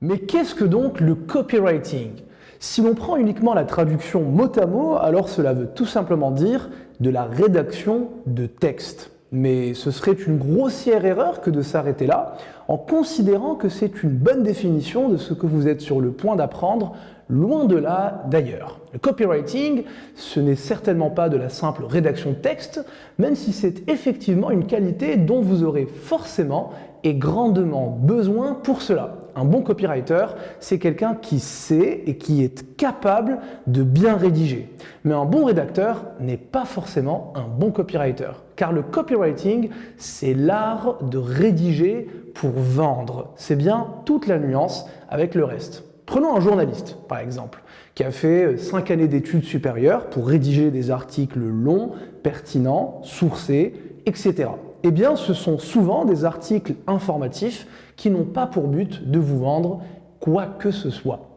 Mais qu'est-ce que donc le copywriting? Si l'on prend uniquement la traduction mot à mot, alors cela veut tout simplement dire de la rédaction de texte. Mais ce serait une grossière erreur que de s'arrêter là, en considérant que c'est une bonne définition de ce que vous êtes sur le point d'apprendre, loin de là d'ailleurs. Le copywriting, ce n'est certainement pas de la simple rédaction de texte, même si c'est effectivement une qualité dont vous aurez forcément et grandement besoin pour cela. Un bon copywriter, c'est quelqu'un qui sait et qui est capable de bien rédiger. Mais un bon rédacteur n'est pas forcément un bon copywriter. Car le copywriting, c'est l'art de rédiger pour vendre. C'est bien toute la nuance avec le reste. Prenons un journaliste, par exemple, qui a fait 5 années d'études supérieures pour rédiger des articles longs, pertinents, sourcés, etc. Eh bien, ce sont souvent des articles informatifs qui n'ont pas pour but de vous vendre quoi que ce soit.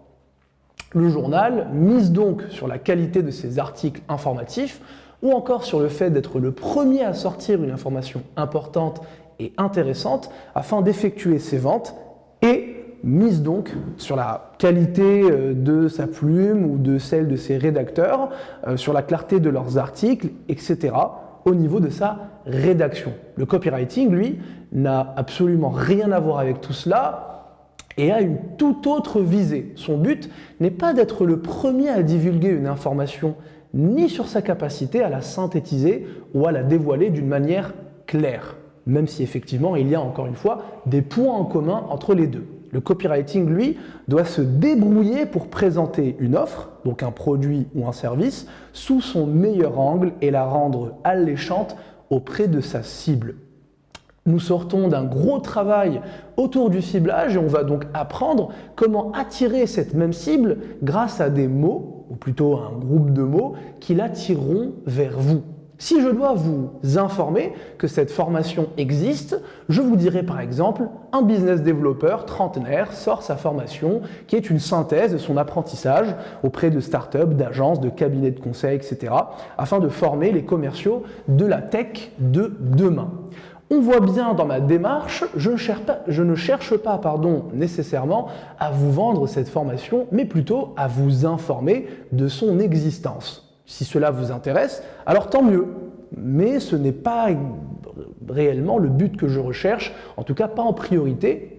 Le journal mise donc sur la qualité de ces articles informatifs ou encore sur le fait d'être le premier à sortir une information importante et intéressante afin d'effectuer ses ventes et mise donc sur la qualité de sa plume ou de celle de ses rédacteurs, sur la clarté de leurs articles, etc. au niveau de sa rédaction. Le copywriting, lui, n'a absolument rien à voir avec tout cela et a une toute autre visée. Son but n'est pas d'être le premier à divulguer une information, ni sur sa capacité à la synthétiser ou à la dévoiler d'une manière claire, même si effectivement il y a encore une fois des points en commun entre les deux. Le copywriting, lui, doit se débrouiller pour présenter une offre, donc un produit ou un service, sous son meilleur angle et la rendre alléchante auprès de sa cible. Nous sortons d'un gros travail autour du ciblage et on va donc apprendre comment attirer cette même cible grâce à des mots, ou plutôt à un groupe de mots, qui l'attireront vers vous. Si je dois vous informer que cette formation existe, je vous dirai par exemple un business développeur trentenaire sort sa formation qui est une synthèse de son apprentissage auprès de startups, d'agences, de cabinets de conseil, etc. afin de former les commerciaux de la tech de demain. On voit bien dans ma démarche, je ne cherche pas nécessairement à vous vendre cette formation, mais plutôt à vous informer de son existence. Si cela vous intéresse, alors tant mieux. Mais ce n'est pas réellement le but que je recherche, en tout cas pas en priorité,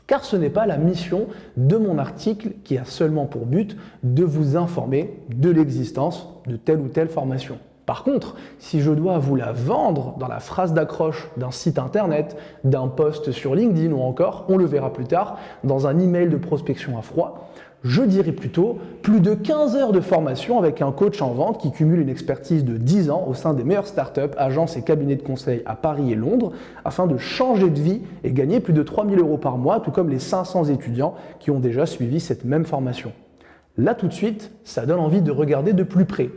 car ce n'est pas la mission de mon article qui a seulement pour but de vous informer de l'existence de telle ou telle formation. Par contre, si je dois vous la vendre dans la phrase d'accroche d'un site internet, d'un post sur LinkedIn ou encore, on le verra plus tard, dans un email de prospection à froid, je dirais plutôt plus de 15 heures de formation avec un coach en vente qui cumule une expertise de 10 ans au sein des meilleures startups, agences et cabinets de conseil à Paris et Londres afin de changer de vie et gagner plus de 3 000 € par mois, tout comme les 500 étudiants qui ont déjà suivi cette même formation. Là tout de suite, ça donne envie de regarder de plus près.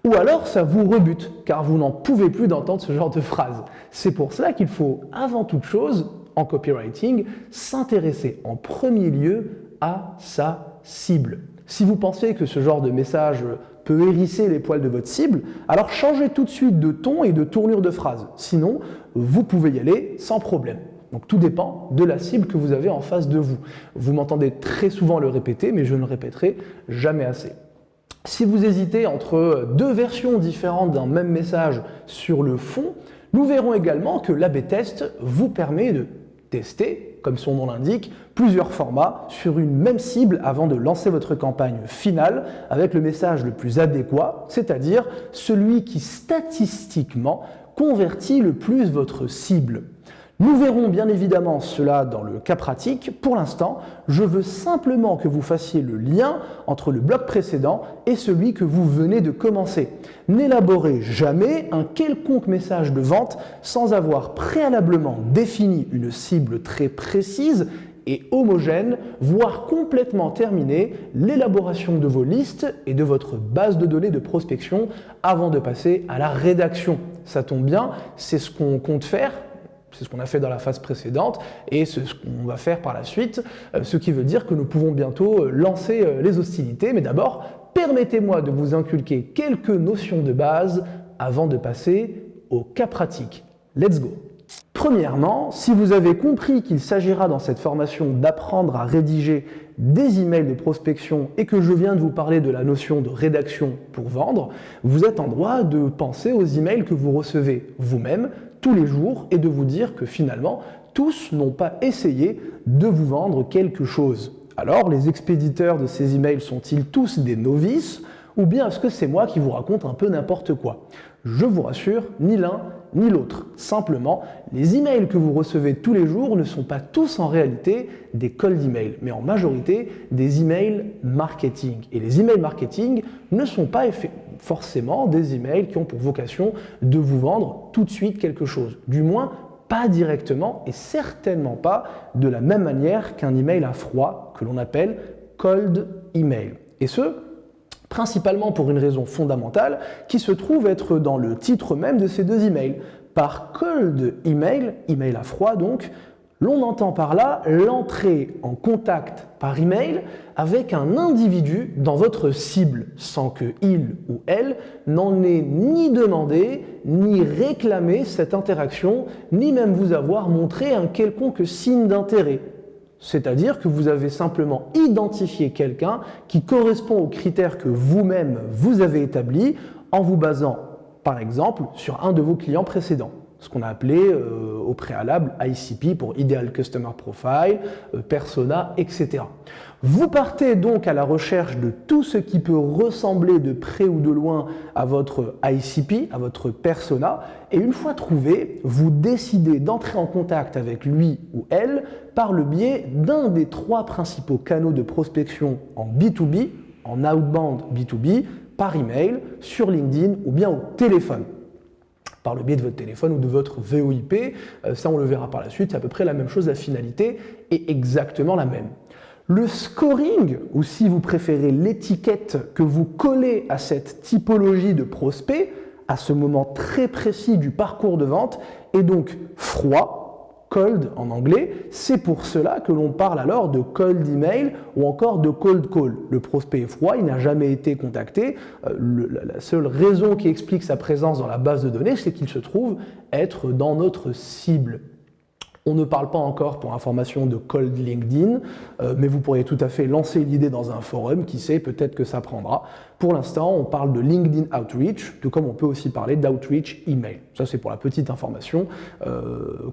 Ou alors ça vous rebute, car vous n'en pouvez plus d'entendre ce genre de phrase. C'est pour cela qu'il faut, avant toute chose, en copywriting, s'intéresser en premier lieu à sa cible. Si vous pensez que ce genre de message peut hérisser les poils de votre cible, alors changez tout de suite de ton et de tournure de phrase. Sinon, vous pouvez y aller sans problème. Donc tout dépend de la cible que vous avez en face de vous. Vous m'entendez très souvent le répéter, mais je ne le répéterai jamais assez. Si vous hésitez entre deux versions différentes d'un même message sur le fond, nous verrons également que l'A/B test vous permet de tester, comme son nom l'indique, plusieurs formats sur une même cible avant de lancer votre campagne finale avec le message le plus adéquat, c'est-à-dire celui qui statistiquement convertit le plus votre cible. Nous verrons bien évidemment cela dans le cas pratique. Pour l'instant, je veux simplement que vous fassiez le lien entre le bloc précédent et celui que vous venez de commencer. N'élaborez jamais un quelconque message de vente sans avoir préalablement défini une cible très précise et homogène, voire complètement terminé l'élaboration de vos listes et de votre base de données de prospection avant de passer à la rédaction. Ça tombe bien, c'est ce qu'on compte faire. C'est ce qu'on a fait dans la phase précédente et c'est ce qu'on va faire par la suite, ce qui veut dire que nous pouvons bientôt lancer les hostilités. Mais d'abord, permettez-moi de vous inculquer quelques notions de base avant de passer au cas pratique. Let's go! Premièrement, si vous avez compris qu'il s'agira dans cette formation d'apprendre à rédiger des emails de prospection et que je viens de vous parler de la notion de rédaction pour vendre, vous êtes en droit de penser aux emails que vous recevez vous-même tous les jours et de vous dire que finalement, tous n'ont pas essayé de vous vendre quelque chose. Alors, les expéditeurs de ces emails sont-ils tous des novices ou bien est-ce que c'est moi qui vous raconte un peu n'importe quoi? Je vous rassure, ni l'un ni l'autre. Simplement, les emails que vous recevez tous les jours ne sont pas tous en réalité des cold emails, mais en majorité des emails marketing. Et les emails marketing ne sont pas forcément des emails qui ont pour vocation de vous vendre tout de suite quelque chose. Du moins, pas directement et certainement pas de la même manière qu'un email à froid que l'on appelle cold email. Et ce, principalement pour une raison fondamentale qui se trouve être dans le titre même de ces deux emails. Par cold email, email à froid donc, l'on entend par là l'entrée en contact par email avec un individu dans votre cible sans que il ou elle n'en ait ni demandé, ni réclamé cette interaction, ni même vous avoir montré un quelconque signe d'intérêt. C'est-à-dire que vous avez simplement identifié quelqu'un qui correspond aux critères que vous-même vous avez établis en vous basant, par exemple, sur un de vos clients précédents. Ce qu'on a appelé au préalable ICP pour Ideal Customer Profile, Persona, etc. Vous partez donc à la recherche de tout ce qui peut ressembler de près ou de loin à votre ICP, à votre persona, et une fois trouvé, vous décidez d'entrer en contact avec lui ou elle par le biais d'un des trois principaux canaux de prospection en B2B, en outbound B2B, par email, sur LinkedIn ou bien au téléphone. Par le biais de votre téléphone ou de votre VoIP, ça on le verra par la suite, c'est à peu près la même chose, la finalité est exactement la même. Le scoring, ou si vous préférez l'étiquette que vous collez à cette typologie de prospect, à ce moment très précis du parcours de vente, est donc froid, cold en anglais. C'est pour cela que l'on parle alors de cold email ou encore de cold call. Le prospect est froid, il n'a jamais été contacté. La seule raison qui explique sa présence dans la base de données, c'est qu'il se trouve être dans notre cible. On ne parle pas encore, pour information, de cold LinkedIn, mais vous pourriez tout à fait lancer l'idée dans un forum, qui sait, peut-être que ça prendra. Pour l'instant, on parle de LinkedIn Outreach, tout comme on peut aussi parler d'Outreach Email. Ça, c'est pour la petite information.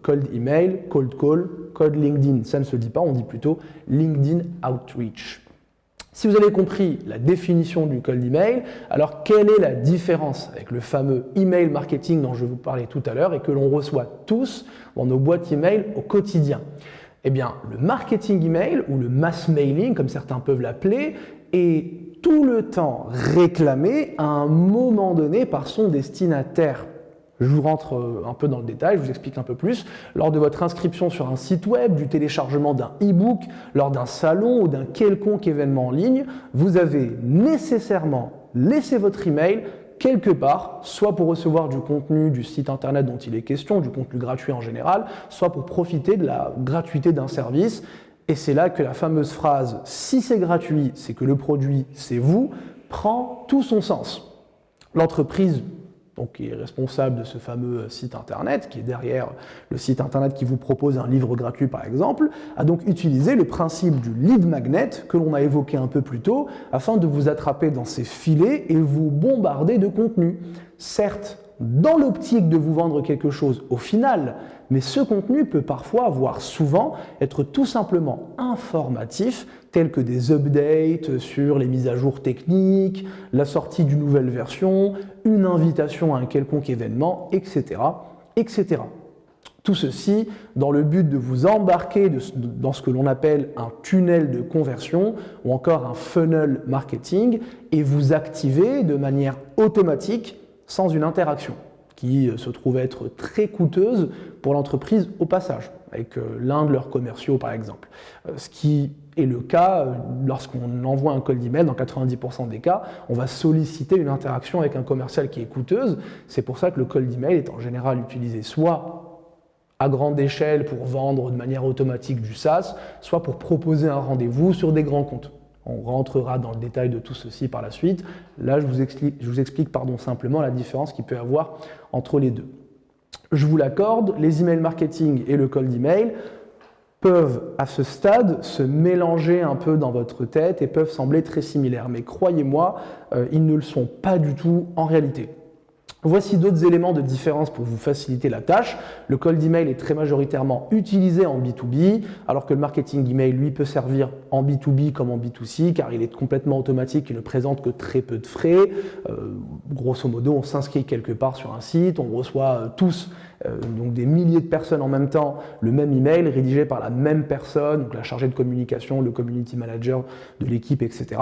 Cold Email, Cold Call, Cold LinkedIn, ça ne se dit pas, on dit plutôt LinkedIn Outreach. Si vous avez compris la définition du cold email, alors quelle est la différence avec le fameux email marketing dont je vous parlais tout à l'heure et que l'on reçoit tous dans nos boîtes email au quotidien? Eh bien, le marketing email ou le mass mailing, comme certains peuvent l'appeler, est tout le temps réclamé à un moment donné par son destinataire. Je vous rentre un peu dans le détail, je vous explique un peu plus. Lors de votre inscription sur un site web, du téléchargement d'un e-book, lors d'un salon ou d'un quelconque événement en ligne, vous avez nécessairement laissé votre email quelque part, soit pour recevoir du contenu du site internet dont il est question, du contenu gratuit en général, soit pour profiter de la gratuité d'un service. Et c'est là que la fameuse phrase « si c'est gratuit, c'est que le produit, c'est vous » prend tout son sens. L'entreprise donc qui est responsable de ce fameux site internet, qui est derrière le site internet qui vous propose un livre gratuit par exemple, a donc utilisé le principe du lead magnet que l'on a évoqué un peu plus tôt, afin de vous attraper dans ses filets et vous bombarder de contenu. Certes, dans l'optique de vous vendre quelque chose au final, mais ce contenu peut parfois, voire souvent, être tout simplement informatif, tels que des updates sur les mises à jour techniques, la sortie d'une nouvelle version, une invitation à un quelconque événement, etc., etc. Tout ceci dans le but de vous embarquer dans ce que l'on appelle un tunnel de conversion ou encore un funnel marketing et vous activer de manière automatique sans une interaction qui se trouve être très coûteuse pour l'entreprise au passage, avec l'un de leurs commerciaux par exemple. Ce qui est le cas lorsqu'on envoie un cold email, dans 90% des cas, on va solliciter une interaction avec un commercial qui est coûteuse. C'est pour ça que le cold email est en général utilisé soit à grande échelle pour vendre de manière automatique du SaaS, soit pour proposer un rendez-vous sur des grands comptes. On rentrera dans le détail de tout ceci par la suite. Là, je vous explique simplement la différence qu'il peut y avoir entre les deux. Je vous l'accorde, les emails marketing et le cold email peuvent à ce stade se mélanger un peu dans votre tête et peuvent sembler très similaires. Mais croyez-moi, ils ne le sont pas du tout en réalité. Voici d'autres éléments de différence pour vous faciliter la tâche. Le cold email est très majoritairement utilisé en B2B, alors que le marketing email, lui, peut servir en B2B comme en B2C, car il est complètement automatique et ne présente que très peu de frais. Grosso modo, on s'inscrit quelque part sur un site, on reçoit tous donc des milliers de personnes en même temps le même email rédigé par la même personne, donc la chargée de communication, le community manager de l'équipe, etc.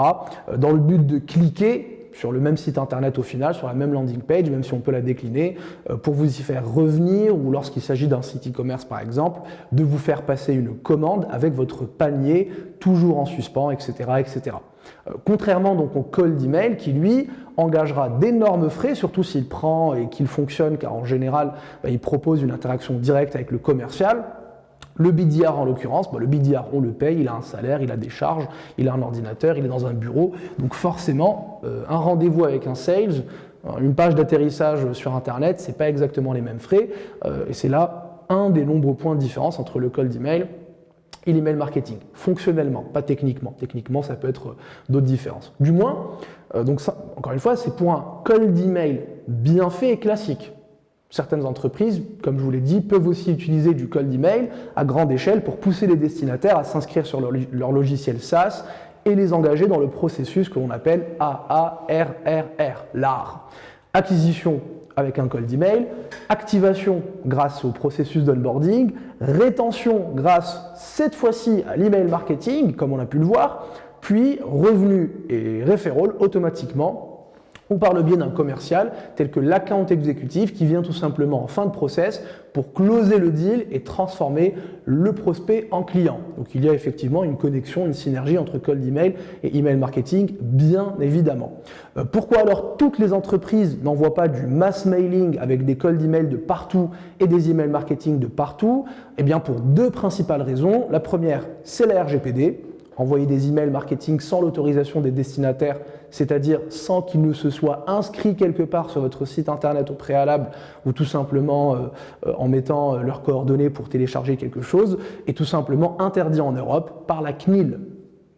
Dans le but de cliquer sur le même site internet au final, sur la même landing page, même si on peut la décliner, pour vous y faire revenir, ou lorsqu'il s'agit d'un site e-commerce par exemple, de vous faire passer une commande avec votre panier toujours en suspens, etc. etc. Contrairement donc au cold email qui lui engagera d'énormes frais, surtout s'il prend et qu'il fonctionne, car en général il propose une interaction directe avec le commercial. Le BDR en l'occurrence, le BDR on le paye, il a un salaire, il a des charges, il a un ordinateur, il est dans un bureau, donc forcément un rendez-vous avec un sales, une page d'atterrissage sur internet, c'est pas exactement les mêmes frais, et c'est là un des nombreux points de différence entre le cold email et l'email marketing, fonctionnellement, pas techniquement. Techniquement, ça peut être d'autres différences. Du moins, donc ça, encore une fois, c'est pour un cold email bien fait et classique. Certaines entreprises, comme je vous l'ai dit, peuvent aussi utiliser du cold email à grande échelle pour pousser les destinataires à s'inscrire sur leur logiciel SaaS et les engager dans le processus que l'on appelle AARRR, l'AR. Acquisition avec un cold email, activation grâce au processus d'onboarding, rétention grâce cette fois-ci à l'email marketing, comme on a pu le voir, puis revenus et referral automatiquement ou par le biais d'un commercial tel que l'account exécutif qui vient tout simplement en fin de process pour closer le deal et transformer le prospect en client. Donc il y a effectivement une connexion, une synergie entre cold email et email marketing, bien évidemment. Pourquoi alors toutes les entreprises n'envoient pas du mass mailing avec des cold email de partout et des email marketing de partout? Eh bien pour deux principales raisons. La première, c'est la RGPD. Envoyer des emails marketing sans l'autorisation des destinataires, c'est-à-dire sans qu'ils ne se soient inscrits quelque part sur votre site internet au préalable ou tout simplement en mettant leurs coordonnées pour télécharger quelque chose, est tout simplement interdit en Europe par la CNIL,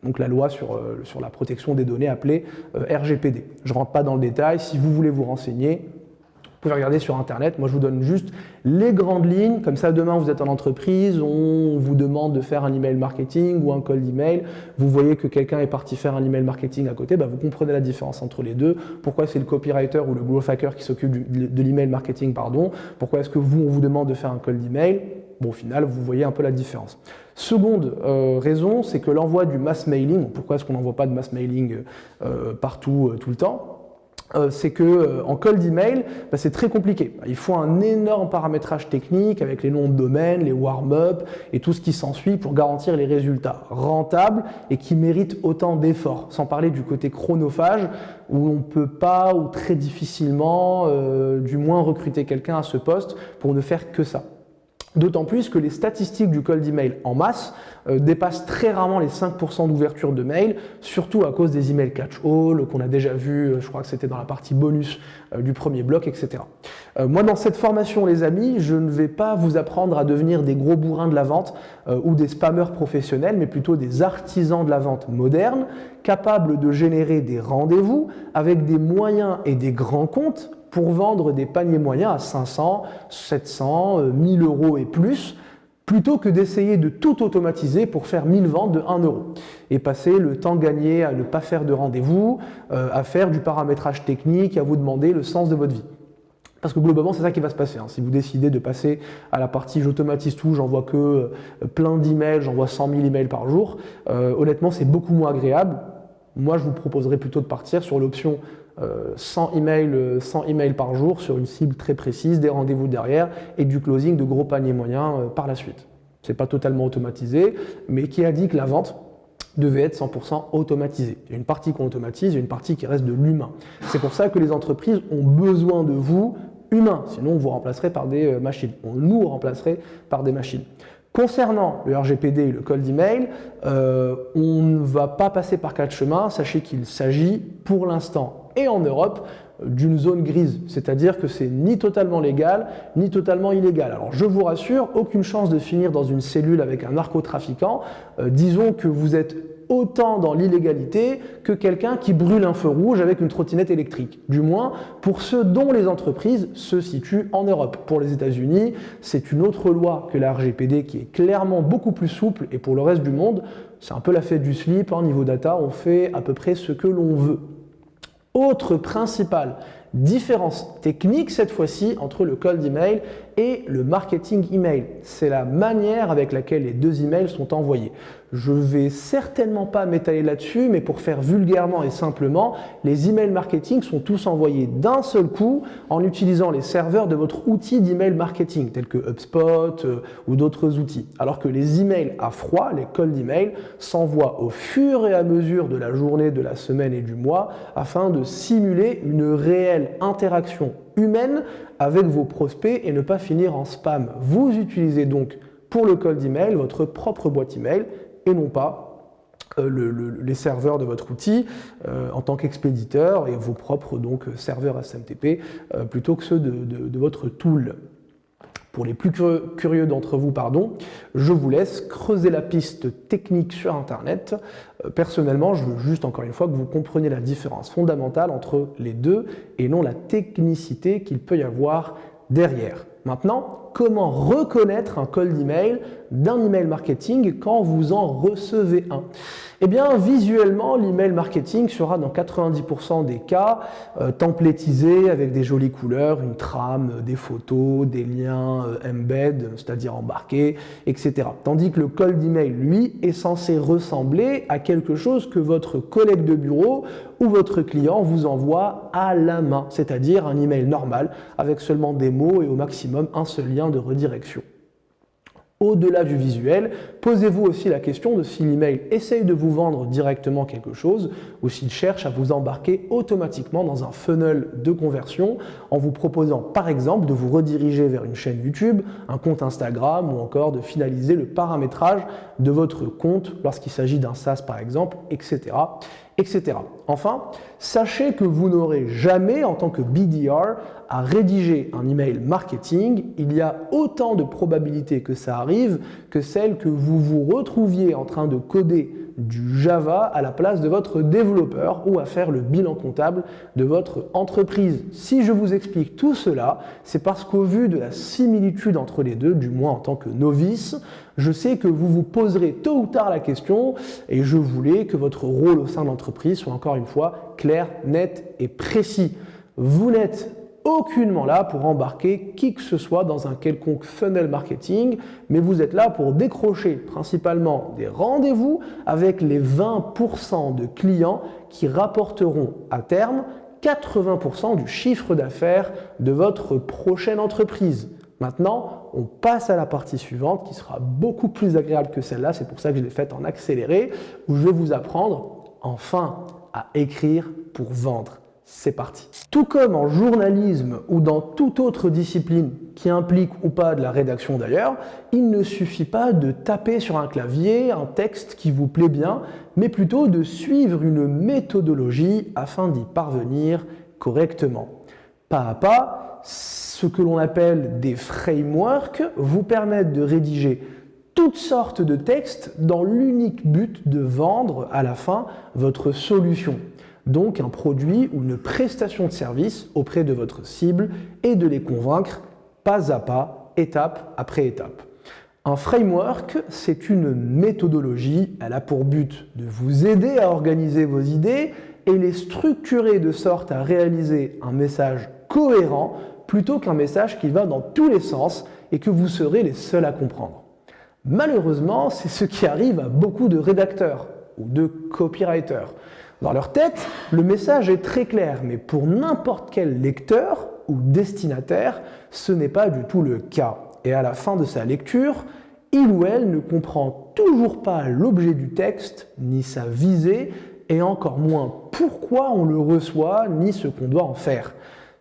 donc la loi sur la protection des données appelée RGPD. Je ne rentre pas dans le détail, si vous voulez vous renseigner, vous pouvez regarder sur internet, moi je vous donne juste les grandes lignes, comme ça demain vous êtes en entreprise, on vous demande de faire un email marketing ou un cold email, vous voyez que quelqu'un est parti faire un email marketing à côté, vous comprenez la différence entre les deux, pourquoi c'est le copywriter ou le growth hacker qui s'occupe de l'email marketing, pourquoi est-ce que on vous demande de faire un cold email, au final vous voyez un peu la différence. Seconde raison, c'est que l'envoi du mass mailing, pourquoi est-ce qu'on n'envoie pas de mass mailing partout tout le temps? C'est que en cold email, c'est très compliqué. Il faut un énorme paramétrage technique avec les noms de domaine, les warm-up et tout ce qui s'ensuit pour garantir les résultats rentables et qui méritent autant d'efforts. Sans parler du côté chronophage où on ne peut pas ou très difficilement, du moins, recruter quelqu'un à ce poste pour ne faire que ça. D'autant plus que les statistiques du cold email en masse dépassent très rarement les 5% d'ouverture de mail, surtout à cause des emails catch-all qu'on a déjà vu, je crois que c'était dans la partie bonus du premier bloc, etc. Moi, dans cette formation, les amis, je ne vais pas vous apprendre à devenir des gros bourrins de la vente ou des spammers professionnels, mais plutôt des artisans de la vente moderne, capables de générer des rendez-vous avec des moyens et des grands comptes pour vendre des paniers moyens à 500, 700, 1000 euros et plus, plutôt que d'essayer de tout automatiser pour faire 1000 ventes de 1 euro et passer le temps gagné à ne pas faire de rendez-vous, à faire du paramétrage technique, à vous demander le sens de votre vie. Parce que globalement, c'est ça qui va se passer. Si vous décidez de passer à la partie j'automatise tout, j'envoie que plein d'emails, j'envoie 100 000 emails par jour, honnêtement, c'est beaucoup moins agréable. Moi, je vous proposerais plutôt de partir sur l'option 100 emails par jour sur une cible très précise, des rendez-vous derrière et du closing de gros paniers moyens par la suite. Ce n'est pas totalement automatisé, mais qui a dit que la vente devait être 100% automatisée. Il y a une partie qu'on automatise, il y a une partie qui reste de l'humain. C'est pour ça que les entreprises ont besoin de vous, humains, sinon on vous remplacerait par des machines. On nous remplacerait par des machines. Concernant le RGPD et le cold email, on ne va pas passer par quatre chemins. Sachez qu'il s'agit pour l'instant et en Europe d'une zone grise, c'est-à-dire que c'est ni totalement légal, ni totalement illégal. Alors je vous rassure, aucune chance de finir dans une cellule avec un narcotrafiquant. Disons que vous êtes autant dans l'illégalité que quelqu'un qui brûle un feu rouge avec une trottinette électrique. Du moins, pour ceux dont les entreprises se situent en Europe. Pour les États-Unis, c'est une autre loi que la RGPD qui est clairement beaucoup plus souple, et pour le reste du monde, c'est un peu la fête du slip, niveau data, on fait à peu près ce que l'on veut. Autre principale différence technique cette fois-ci entre le cold email et le marketing email. C'est la manière avec laquelle les deux emails sont envoyés. Je ne vais certainement pas m'étaler là-dessus, mais pour faire vulgairement et simplement, les emails marketing sont tous envoyés d'un seul coup en utilisant les serveurs de votre outil d'email marketing, tels que HubSpot ou d'autres outils. Alors que les emails à froid, les cold emails, s'envoient au fur et à mesure de la journée, de la semaine et du mois, afin de simuler une réelle interaction humaine avec vos prospects et ne pas finir en spam. Vous utilisez donc pour le cold email votre propre boîte email et non pas les serveurs de votre outil en tant qu'expéditeur et vos propres donc, serveurs SMTP plutôt que ceux de votre tool. Pour les plus curieux d'entre vous, je vous laisse creuser la piste technique sur Internet. Personnellement, je veux juste encore une fois que vous compreniez la différence fondamentale entre les deux et non la technicité qu'il peut y avoir derrière. Maintenant, comment reconnaître un cold email d'un email marketing quand vous en recevez un? Eh bien, visuellement, l'email marketing sera dans 90% des cas templétisé avec des jolies couleurs, une trame, des photos, des liens embed, c'est-à-dire embarqués, etc. Tandis que le cold email, lui, est censé ressembler à quelque chose que votre collègue de bureau ou votre client vous envoie à la main, c'est-à-dire un email normal avec seulement des mots et au maximum un seul lien de redirection. Au-delà du visuel, posez-vous aussi la question de si l'email essaye de vous vendre directement quelque chose ou s'il cherche à vous embarquer automatiquement dans un funnel de conversion en vous proposant par exemple de vous rediriger vers une chaîne YouTube, un compte Instagram ou encore de finaliser le paramétrage de votre compte lorsqu'il s'agit d'un SaaS par exemple, etc. etc. Enfin, sachez que vous n'aurez jamais en tant que BDR à rédiger un email marketing. Il y a autant de probabilités que ça arrive que celles que vous vous retrouviez en train de coder du Java à la place de votre développeur ou à faire le bilan comptable de votre entreprise. Si je vous explique tout cela, c'est parce qu'au vu de la similitude entre les deux, du moins en tant que novice, je sais que vous vous poserez tôt ou tard la question et je voulais que votre rôle au sein de l'entreprise soit encore une fois clair, net et précis. Vous n'êtes aucunement là pour embarquer qui que ce soit dans un quelconque funnel marketing, mais vous êtes là pour décrocher principalement des rendez-vous avec les 20% de clients qui rapporteront à terme 80% du chiffre d'affaires de votre prochaine entreprise. Maintenant, on passe à la partie suivante qui sera beaucoup plus agréable que celle-là, c'est pour ça que je l'ai faite en accéléré, où je vais vous apprendre enfin à écrire pour vendre. C'est parti. Tout comme en journalisme ou dans toute autre discipline qui implique ou pas de la rédaction d'ailleurs, il ne suffit pas de taper sur un clavier un texte qui vous plaît bien, mais plutôt de suivre une méthodologie afin d'y parvenir correctement. Pas à pas, ce que l'on appelle des frameworks vous permettent de rédiger toutes sortes de textes dans l'unique but de vendre à la fin votre solution. Donc un produit ou une prestation de service auprès de votre cible et de les convaincre pas à pas, étape après étape. Un framework, c'est une méthodologie, elle a pour but de vous aider à organiser vos idées et les structurer de sorte à réaliser un message cohérent plutôt qu'un message qui va dans tous les sens et que vous serez les seuls à comprendre. Malheureusement, c'est ce qui arrive à beaucoup de rédacteurs ou de copywriters. Dans leur tête, le message est très clair, mais pour n'importe quel lecteur ou destinataire, ce n'est pas du tout le cas. Et à la fin de sa lecture, il ou elle ne comprend toujours pas l'objet du texte, ni sa visée, et encore moins pourquoi on le reçoit, ni ce qu'on doit en faire.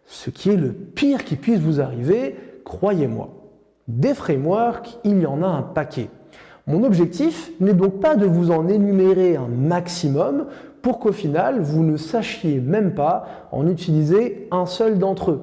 Ce qui est le pire qui puisse vous arriver, croyez-moi. Des frameworks, il y en a un paquet. Mon objectif n'est donc pas de vous en énumérer un maximum pour qu'au final, vous ne sachiez même pas en utiliser un seul d'entre eux.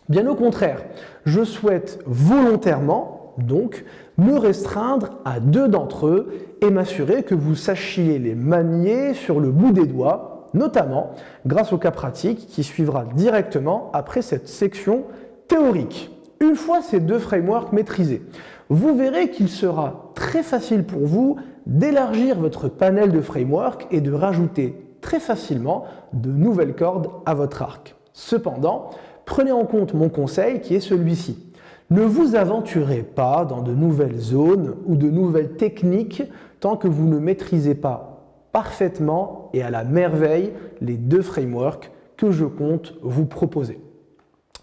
Bien au contraire, je souhaite volontairement, donc, me restreindre à 2 d'entre eux et m'assurer que vous sachiez les manier sur le bout des doigts, notamment grâce au cas pratique qui suivra directement après cette section théorique. Une fois ces 2 frameworks maîtrisés, vous verrez qu'il sera très facile pour vous d'élargir votre panel de frameworks et de rajouter très facilement de nouvelles cordes à votre arc. Cependant, prenez en compte mon conseil qui est celui-ci. Ne vous aventurez pas dans de nouvelles zones ou de nouvelles techniques tant que vous ne maîtrisez pas parfaitement et à la merveille les 2 frameworks que je compte vous proposer.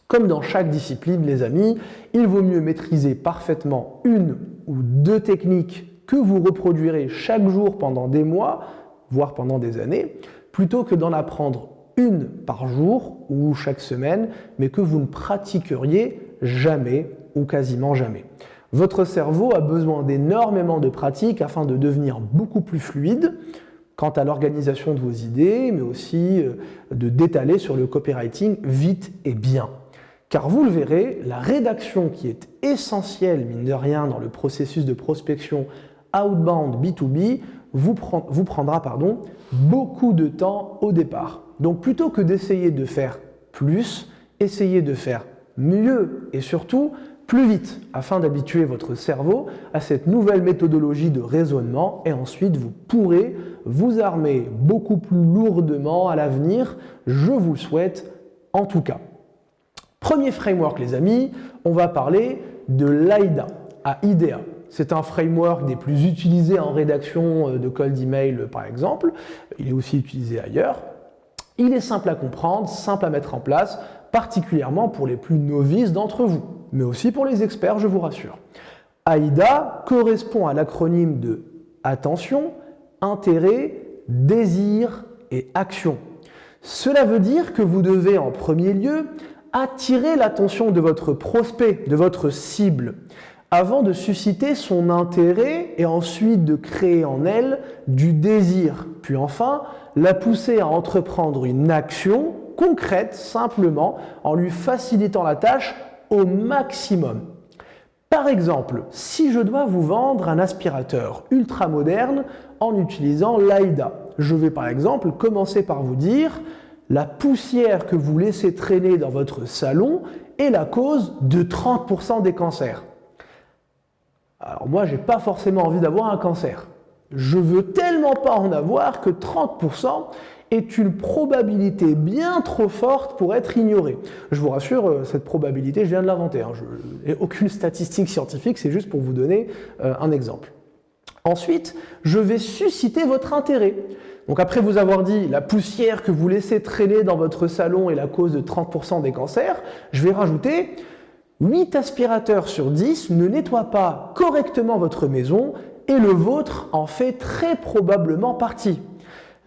Comme dans chaque discipline, les amis, il vaut mieux maîtriser parfaitement 1 ou 2 techniques que vous reproduirez chaque jour pendant des mois, voire pendant des années, plutôt que d'en apprendre 1 par jour ou chaque semaine, mais que vous ne pratiqueriez jamais ou quasiment jamais. Votre cerveau a besoin d'énormément de pratiques afin de devenir beaucoup plus fluide quant à l'organisation de vos idées, mais aussi de d'étaler sur le copywriting vite et bien. Car vous le verrez, la rédaction qui est essentielle, mine de rien, dans le processus de prospection outbound B2B, vous prendra beaucoup de temps au départ. Donc plutôt que d'essayer de faire plus, essayez de faire mieux et surtout plus vite afin d'habituer votre cerveau à cette nouvelle méthodologie de raisonnement et ensuite vous pourrez vous armer beaucoup plus lourdement à l'avenir, je vous le souhaite en tout cas. Premier framework les amis, on va parler de l'AIDA, AIDA. C'est un framework des plus utilisés en rédaction de cold email par exemple, il est aussi utilisé ailleurs. Il est simple à comprendre, simple à mettre en place, particulièrement pour les plus novices d'entre vous, mais aussi pour les experts, je vous rassure. AIDA correspond à l'acronyme de attention, intérêt, désir et action. Cela veut dire que vous devez en premier lieu attirer l'attention de votre prospect, de votre cible, avant de susciter son intérêt et ensuite de créer en elle du désir, puis enfin la pousser à entreprendre une action concrète simplement en lui facilitant la tâche au maximum. Par exemple, si je dois vous vendre un aspirateur ultra moderne en utilisant l'AIDA, je vais par exemple commencer par vous dire la poussière que vous laissez traîner dans votre salon est la cause de 30% des cancers. Alors moi, j'ai pas forcément envie d'avoir un cancer. Je veux tellement pas en avoir que 30% est une probabilité bien trop forte pour être ignorée. Je vous rassure, cette probabilité, je viens de l'inventer. Je n'ai aucune statistique scientifique, c'est juste pour vous donner un exemple. Ensuite, je vais susciter votre intérêt. Donc après vous avoir dit la poussière que vous laissez traîner dans votre salon est la cause de 30% des cancers, je vais rajouter 8 aspirateurs sur 10 ne nettoient pas correctement votre maison et le vôtre en fait très probablement partie.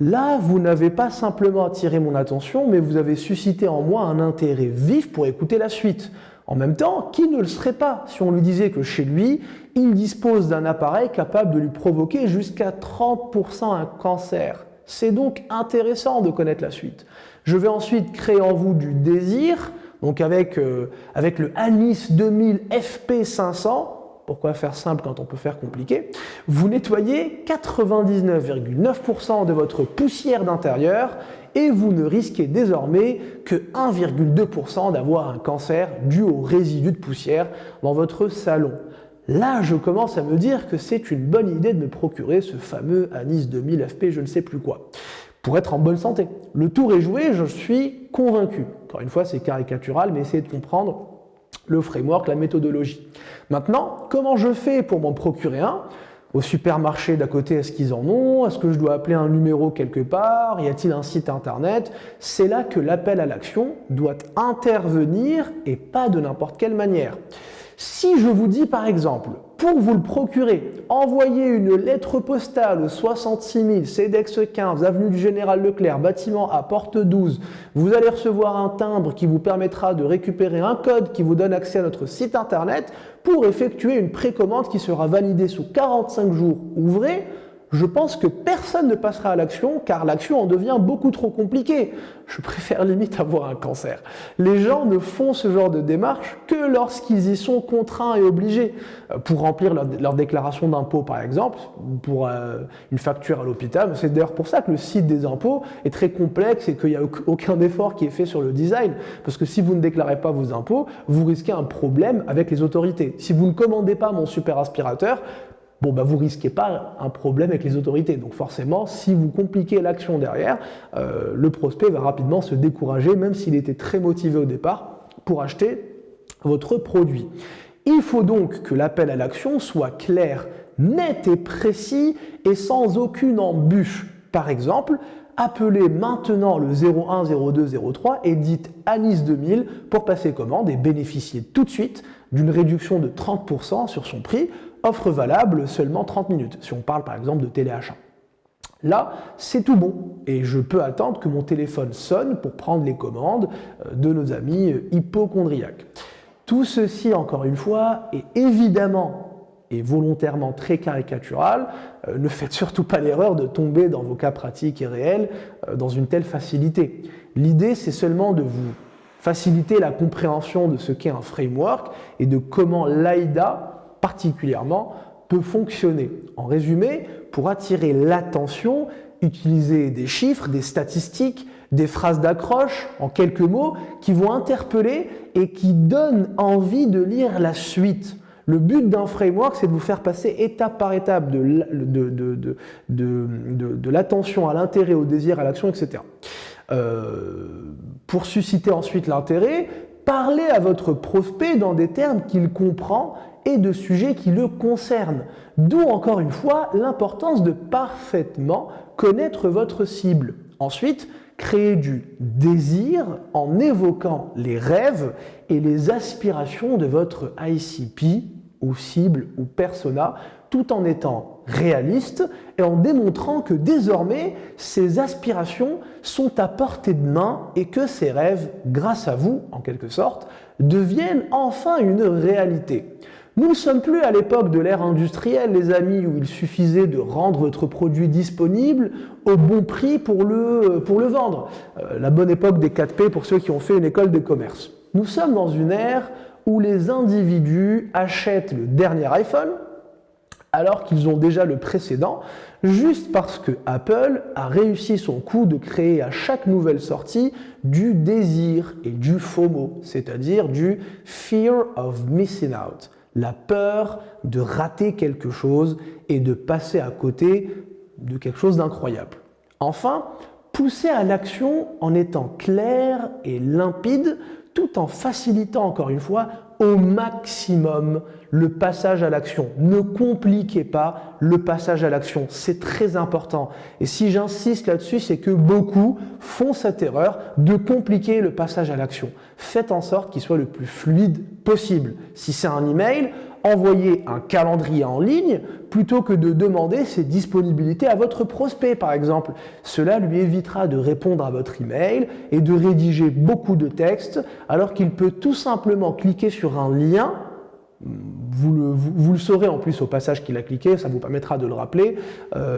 Là, vous n'avez pas simplement attiré mon attention, mais vous avez suscité en moi un intérêt vif pour écouter la suite. En même temps, qui ne le serait pas si on lui disait que chez lui, il dispose d'un appareil capable de lui provoquer jusqu'à 30% un cancer. C'est donc intéressant de connaître la suite. Je vais ensuite créer en vous du désir, donc avec le Anis 2000 FP500, pourquoi faire simple quand on peut faire compliqué? Vous nettoyez 99,9% de votre poussière d'intérieur et vous ne risquez désormais que 1,2% d'avoir un cancer dû aux résidus de poussière dans votre salon. Là, je commence à me dire que c'est une bonne idée de me procurer ce fameux Anis 2000 FP je ne sais plus quoi, pour être en bonne santé. Le tour est joué, je suis convaincu. Encore une fois, c'est caricatural, mais essayez de comprendre le framework, la méthodologie. Maintenant, comment je fais pour m'en procurer un? Au supermarché d'à côté, est-ce qu'ils en ont? Est-ce que je dois appeler un numéro quelque part? Y a-t-il un site internet? C'est là que l'appel à l'action doit intervenir et pas de n'importe quelle manière. Si je vous dis par exemple, Pour vous le procurer, envoyez une lettre postale au 66 000 CEDEX 15, avenue du Général Leclerc, bâtiment A, porte 12. Vous allez recevoir un timbre qui vous permettra de récupérer un code qui vous donne accès à notre site internet pour effectuer une précommande qui sera validée sous 45 jours ouvrés. Je pense que personne ne passera à l'action car l'action en devient beaucoup trop compliquée. Je préfère limite avoir un cancer. Les gens ne font ce genre de démarche que lorsqu'ils y sont contraints et obligés. Pour remplir leur déclaration d'impôt par exemple, ou pour une facture à l'hôpital. C'est d'ailleurs pour ça que le site des impôts est très complexe et qu'il n'y a aucun effort qui est fait sur le design. Parce que si vous ne déclarez pas vos impôts, vous risquez un problème avec les autorités. Si vous ne commandez pas mon super aspirateur, vous risquez pas un problème avec les autorités. Donc forcément, si vous compliquez l'action derrière, le prospect va rapidement se décourager, même s'il était très motivé au départ, pour acheter votre produit. Il faut donc que l'appel à l'action soit clair, net et précis et sans aucune embûche. Par exemple, appelez maintenant le 01 02 03 et dites Anis 2000 pour passer commande et bénéficier tout de suite d'une réduction de 30% sur son prix. Offre valable seulement 30 minutes, si on parle par exemple de téléachat. Là, c'est tout bon, et je peux attendre que mon téléphone sonne pour prendre les commandes de nos amis hypocondriaques. Tout ceci, encore une fois, est évidemment et volontairement très caricatural. Ne faites surtout pas l'erreur de tomber dans vos cas pratiques et réels dans une telle facilité. L'idée, c'est seulement de vous faciliter la compréhension de ce qu'est un framework et de comment l'AIDA, particulièrement, peut fonctionner. En résumé, pour attirer l'attention, utilisez des chiffres, des statistiques, des phrases d'accroche, en quelques mots, qui vont interpeller et qui donnent envie de lire la suite. Le but d'un framework, c'est de vous faire passer étape par étape de l'attention à l'intérêt, au désir, à l'action, etc. Pour susciter ensuite l'intérêt, parlez à votre prospect dans des termes qu'il comprend et de sujets qui le concernent. D'où, encore une fois, l'importance de parfaitement connaître votre cible. Ensuite, créer du désir en évoquant les rêves et les aspirations de votre ICP ou cible ou persona, tout en étant réaliste et en démontrant que désormais, ces aspirations sont à portée de main et que ces rêves, grâce à vous, en quelque sorte, deviennent enfin une réalité. Nous ne sommes plus à l'époque de l'ère industrielle, les amis, où il suffisait de rendre votre produit disponible au bon prix pour le vendre. La bonne époque des 4P pour ceux qui ont fait une école de commerce. Nous sommes dans une ère où les individus achètent le dernier iPhone alors qu'ils ont déjà le précédent, juste parce que Apple a réussi son coup de créer à chaque nouvelle sortie du désir et du FOMO, c'est-à-dire du Fear of Missing Out. La peur de rater quelque chose et de passer à côté de quelque chose d'incroyable. Enfin, pousser à l'action en étant clair et limpide, tout en facilitant encore une fois au maximum le passage à l'action. Ne compliquez pas le passage à l'action, c'est très important. Et si j'insiste là-dessus, c'est que beaucoup font cette erreur de compliquer le passage à l'action. Faites en sorte qu'il soit le plus fluide possible. Si c'est un email, envoyez un calendrier en ligne plutôt que de demander ses disponibilités à votre prospect, par exemple. Cela lui évitera de répondre à votre email et de rédiger beaucoup de textes, alors qu'il peut tout simplement cliquer sur un lien. Vous le saurez en plus au passage qu'il a cliqué, ça vous permettra de le rappeler,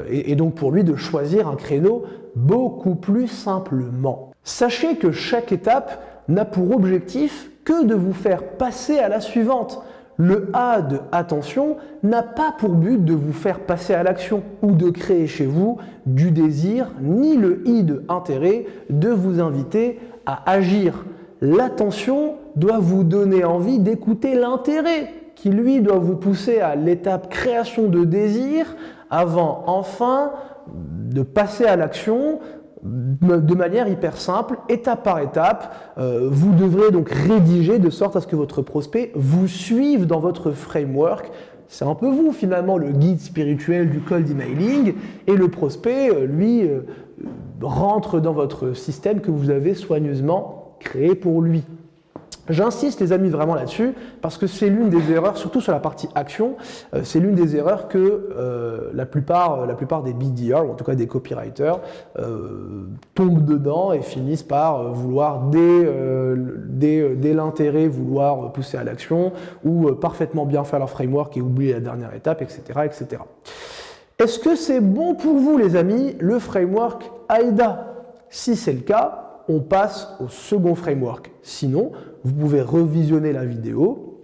et donc pour lui de choisir un créneau beaucoup plus simplement. Sachez que chaque étape n'a pour objectif que de vous faire passer à la suivante. Le A de attention n'a pas pour but de vous faire passer à l'action ou de créer chez vous du désir, ni le I de intérêt de vous inviter à agir. L'attention doit vous donner envie d'écouter l'intérêt qui lui doit vous pousser à l'étape création de désir avant enfin de passer à l'action de manière hyper simple, étape par étape. Vous devrez donc rédiger de sorte à ce que votre prospect vous suive dans votre framework. C'est un peu vous finalement le guide spirituel du cold emailing et le prospect, lui, rentre dans votre système que vous avez soigneusement créé pour lui. J'insiste les amis vraiment là-dessus parce que c'est l'une des erreurs, surtout sur la partie action, c'est l'une des erreurs que la plupart des BDR, ou en tout cas des copywriters, tombent dedans et finissent par vouloir dès l'intérêt vouloir pousser à l'action ou parfaitement bien faire leur framework et oublier la dernière étape, etc. etc. Est-ce que c'est bon pour vous les amis, le framework AIDA? Si c'est le cas, on passe au second framework. Sinon, vous pouvez revisionner la vidéo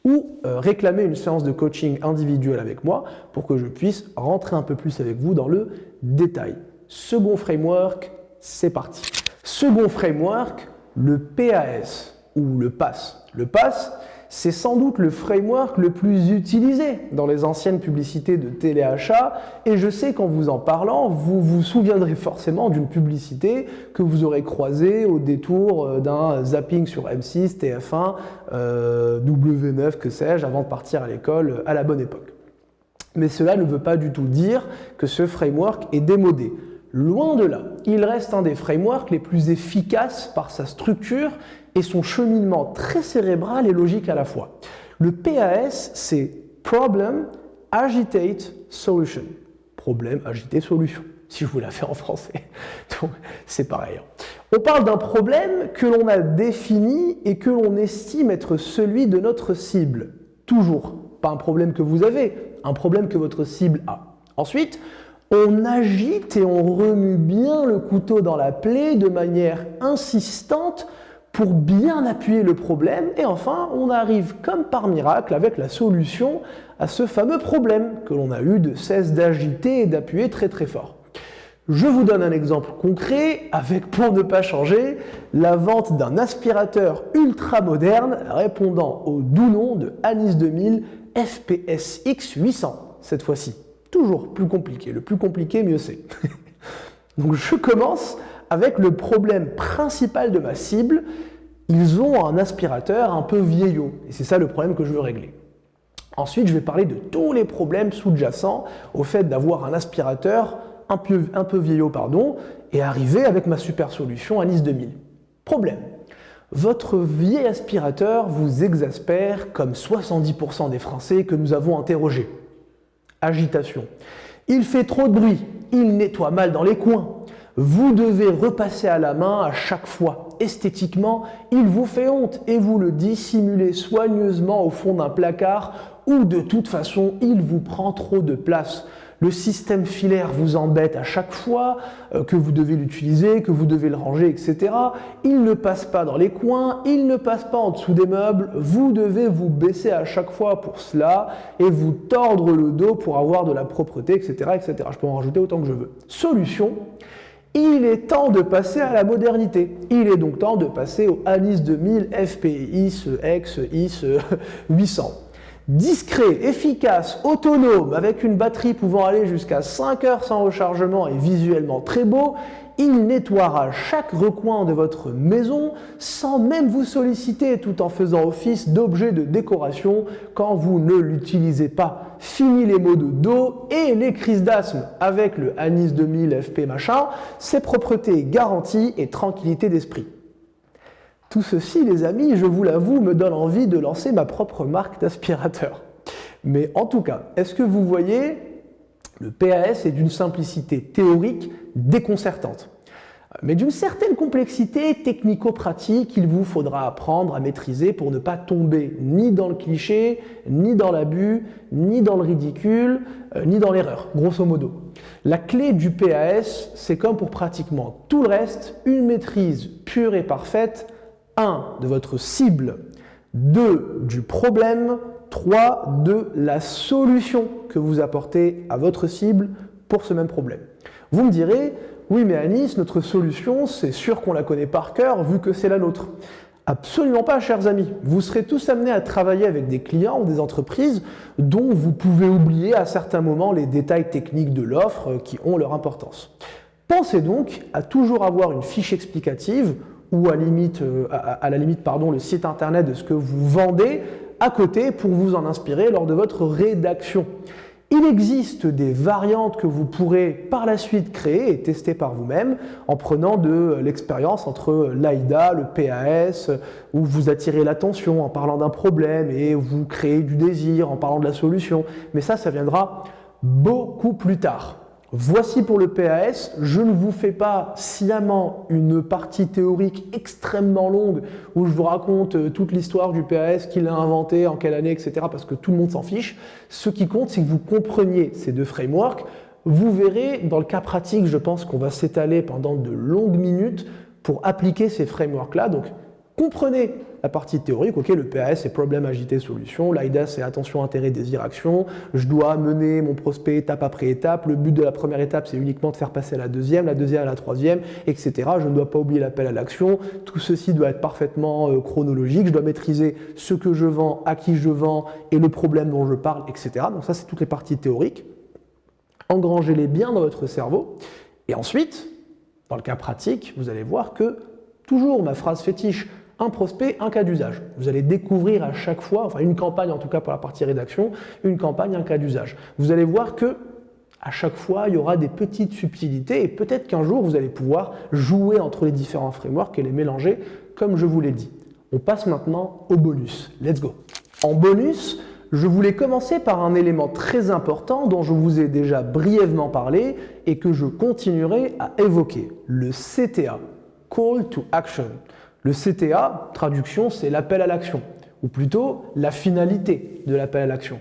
ou réclamer une séance de coaching individuelle avec moi pour que je puisse rentrer un peu plus avec vous dans le détail. Second framework, c'est parti. Second framework, le PAS ou le PAS. Le PAS, c'est sans doute le framework le plus utilisé dans les anciennes publicités de téléachat et je sais qu'en vous en parlant, vous vous souviendrez forcément d'une publicité que vous aurez croisée au détour d'un zapping sur M6, TF1, W9, que sais-je, avant de partir à l'école à la bonne époque. Mais cela ne veut pas du tout dire que ce framework est démodé. Loin de là, il reste un des frameworks les plus efficaces par sa structure et son cheminement très cérébral et logique à la fois. Le PAS, c'est Problem, Agitate, Solution. Problème, agité, solution, si je vous la fais en français. Donc, c'est pareil. On parle d'un problème que l'on a défini et que l'on estime être celui de notre cible. Toujours. Pas un problème que vous avez, un problème que votre cible a. Ensuite, on agite et on remue bien le couteau dans la plaie de manière insistante pour bien appuyer le problème. Et enfin, on arrive comme par miracle avec la solution à ce fameux problème que l'on a eu de cesse d'agiter et d'appuyer très très fort. Je vous donne un exemple concret avec, pour ne pas changer, la vente d'un aspirateur ultra moderne répondant au doux nom de Anis 2000 FPSX 800 cette fois-ci. Toujours plus compliqué, le plus compliqué mieux c'est. Donc je commence avec le problème principal de ma cible. Ils ont un aspirateur un peu vieillot et c'est ça le problème que je veux régler. Ensuite je vais parler de tous les problèmes sous-jacents au fait d'avoir un aspirateur un peu vieillot et arriver avec ma super solution Anis 2000. Problème. Votre vieil aspirateur vous exaspère comme 70% des Français que nous avons interrogés. Agitation. Il fait trop de bruit, il nettoie mal dans les coins. Vous devez repasser à la main à chaque fois. Esthétiquement, il vous fait honte et vous le dissimulez soigneusement au fond d'un placard ou de toute façon, il vous prend trop de place. Le système filaire vous embête à chaque fois que vous devez l'utiliser, que vous devez le ranger, etc. Il ne passe pas dans les coins, il ne passe pas en dessous des meubles. Vous devez vous baisser à chaque fois pour cela et vous tordre le dos pour avoir de la propreté, etc., etc. Je peux en rajouter autant que je veux. Solution. Il est temps de passer à la modernité. Il est donc temps de passer au Anis 2000 FPX X 800. Discret, efficace, autonome, avec une batterie pouvant aller jusqu'à 5 heures sans rechargement et visuellement très beau, il nettoiera chaque recoin de votre maison sans même vous solliciter tout en faisant office d'objet de décoration quand vous ne l'utilisez pas. Fini les maux de dos et les crises d'asthme avec le Anis 2000 FP machin, c'est propreté garantie et tranquillité d'esprit. Tout ceci, les amis, je vous l'avoue, me donne envie de lancer ma propre marque d'aspirateur. Mais en tout cas, est-ce que vous voyez, le PAS est d'une simplicité théorique déconcertante. Mais d'une certaine complexité technico-pratique, il vous faudra apprendre à maîtriser pour ne pas tomber ni dans le cliché, ni dans l'abus, ni dans le ridicule, ni dans l'erreur, grosso modo. La clé du PAS, c'est comme pour pratiquement tout le reste, une maîtrise pure et parfaite. 1. De votre cible, 2. Du problème, 3. De la solution que vous apportez à votre cible pour ce même problème. Vous me direz, oui mais Anis, notre solution, c'est sûr qu'on la connaît par cœur vu que c'est la nôtre. Absolument pas, chers amis. Vous serez tous amenés à travailler avec des clients ou des entreprises dont vous pouvez oublier à certains moments les détails techniques de l'offre qui ont leur importance. Pensez donc à toujours avoir une fiche explicative ou à la limite, le site internet de ce que vous vendez à côté pour vous en inspirer lors de votre rédaction. Il existe des variantes que vous pourrez par la suite créer et tester par vous-même en prenant de l'expérience entre l'AIDA, le PAS, où vous attirez l'attention en parlant d'un problème et vous créez du désir en parlant de la solution. Mais ça viendra beaucoup plus tard. Voici pour le PAS, je ne vous fais pas sciemment une partie théorique extrêmement longue où je vous raconte toute l'histoire du PAS, qui l'a inventé, en quelle année, etc. parce que tout le monde s'en fiche. Ce qui compte, c'est que vous compreniez ces deux frameworks. Vous verrez, dans le cas pratique, je pense qu'on va s'étaler pendant de longues minutes pour appliquer ces frameworks-là. Donc, comprenez la partie théorique, ok, le PAS c'est problème, agité, solution, l'AIDA c'est attention, intérêt, désir, action, je dois mener mon prospect étape après étape, le but de la première étape c'est uniquement de faire passer à la deuxième à la troisième, etc. Je ne dois pas oublier l'appel à l'action, tout ceci doit être parfaitement chronologique, je dois maîtriser ce que je vends, à qui je vends et le problème dont je parle, etc. Donc ça c'est toutes les parties théoriques. Engrangez-les bien dans votre cerveau et ensuite, dans le cas pratique, vous allez voir que toujours ma phrase fétiche, un prospect, un cas d'usage. Vous allez découvrir à chaque fois, enfin une campagne en tout cas pour la partie rédaction, une campagne, un cas d'usage. Vous allez voir que à chaque fois, il y aura des petites subtilités et peut-être qu'un jour, vous allez pouvoir jouer entre les différents frameworks et les mélanger comme je vous l'ai dit. On passe maintenant au bonus. Let's go. En bonus, je voulais commencer par un élément très important dont je vous ai déjà brièvement parlé et que je continuerai à évoquer, le CTA, Call to Action. Le CTA, traduction, c'est l'appel à l'action, ou plutôt la finalité de l'appel à l'action.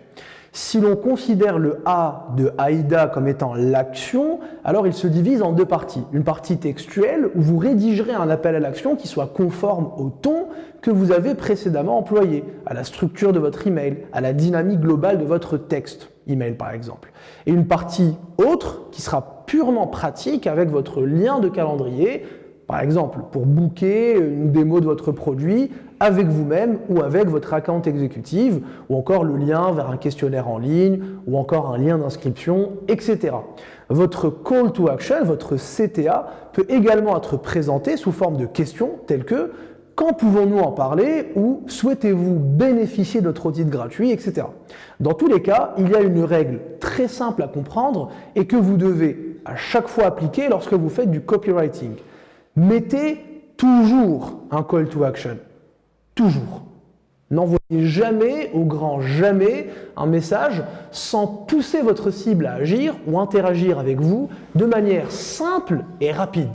Si l'on considère le A de AIDA comme étant l'action, alors il se divise en deux parties. Une partie textuelle où vous rédigerez un appel à l'action qui soit conforme au ton que vous avez précédemment employé, à la structure de votre email, à la dynamique globale de votre texte, email par exemple. Et une partie autre qui sera purement pratique avec votre lien de calendrier, par exemple, pour booker une démo de votre produit avec vous-même ou avec votre account exécutive, ou encore le lien vers un questionnaire en ligne, ou encore un lien d'inscription, etc. Votre call to action, votre CTA, peut également être présenté sous forme de questions telles que « Quand pouvons-nous en parler ?» ou « Souhaitez-vous bénéficier de notre audit gratuit ?» etc. Dans tous les cas, il y a une règle très simple à comprendre et que vous devez à chaque fois appliquer lorsque vous faites du copywriting. Mettez toujours un call to action. Toujours. N'envoyez jamais, au grand jamais, un message sans pousser votre cible à agir ou interagir avec vous de manière simple et rapide.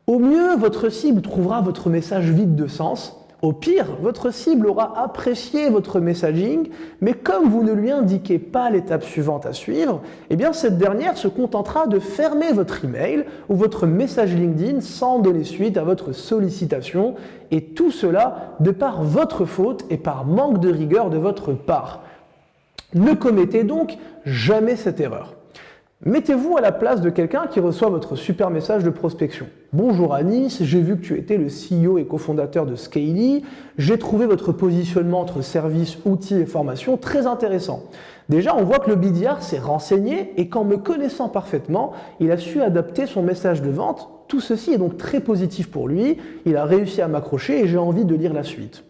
Au mieux, votre cible trouvera votre message vide de sens. Au pire, votre cible aura apprécié votre messaging, mais comme vous ne lui indiquez pas l'étape suivante à suivre, eh bien cette dernière se contentera de fermer votre email ou votre message LinkedIn sans donner suite à votre sollicitation, et tout cela de par votre faute et par manque de rigueur de votre part. Ne commettez donc jamais cette erreur. Mettez-vous à la place de quelqu'un qui reçoit votre super message de prospection. Bonjour Anis, j'ai vu que tu étais le CEO et cofondateur de Scaly. J'ai trouvé votre positionnement entre services, outils et formation très intéressant. Déjà, on voit que le BDR s'est renseigné et qu'en me connaissant parfaitement, il a su adapter son message de vente. Tout ceci est donc très positif pour lui. Il a réussi à m'accrocher et j'ai envie de lire la suite.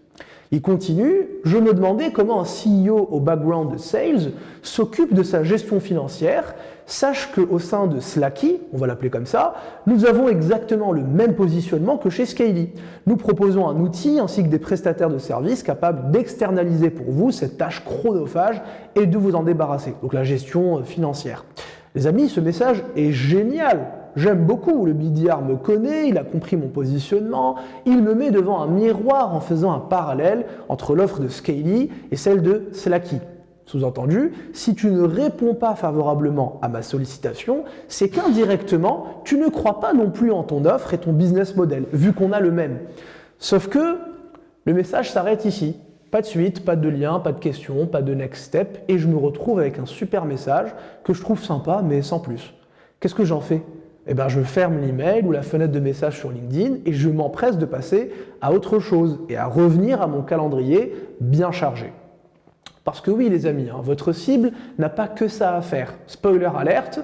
Il continue, je me demandais comment un CEO au background de sales s'occupe de sa gestion financière. Sache qu'au sein de Slacky, on va l'appeler comme ça, nous avons exactement le même positionnement que chez Scaly. Nous proposons un outil ainsi que des prestataires de services capables d'externaliser pour vous cette tâche chronophage et de vous en débarrasser, donc la gestion financière. Les amis, ce message est génial. J'aime beaucoup, le BDR me connaît, il a compris mon positionnement, il me met devant un miroir en faisant un parallèle entre l'offre de Scaly et celle de Slacky. Sous-entendu, si tu ne réponds pas favorablement à ma sollicitation, c'est qu'indirectement, tu ne crois pas non plus en ton offre et ton business model, vu qu'on a le même. Sauf que le message s'arrête ici. Pas de suite, pas de lien, pas de question, pas de next step, et je me retrouve avec un super message que je trouve sympa, mais sans plus. Qu'est-ce que j'en fais ? Eh bien, je ferme l'email ou la fenêtre de message sur LinkedIn et je m'empresse de passer à autre chose et à revenir à mon calendrier bien chargé. Parce que oui, les amis, votre cible n'a pas que ça à faire. Spoiler alerte,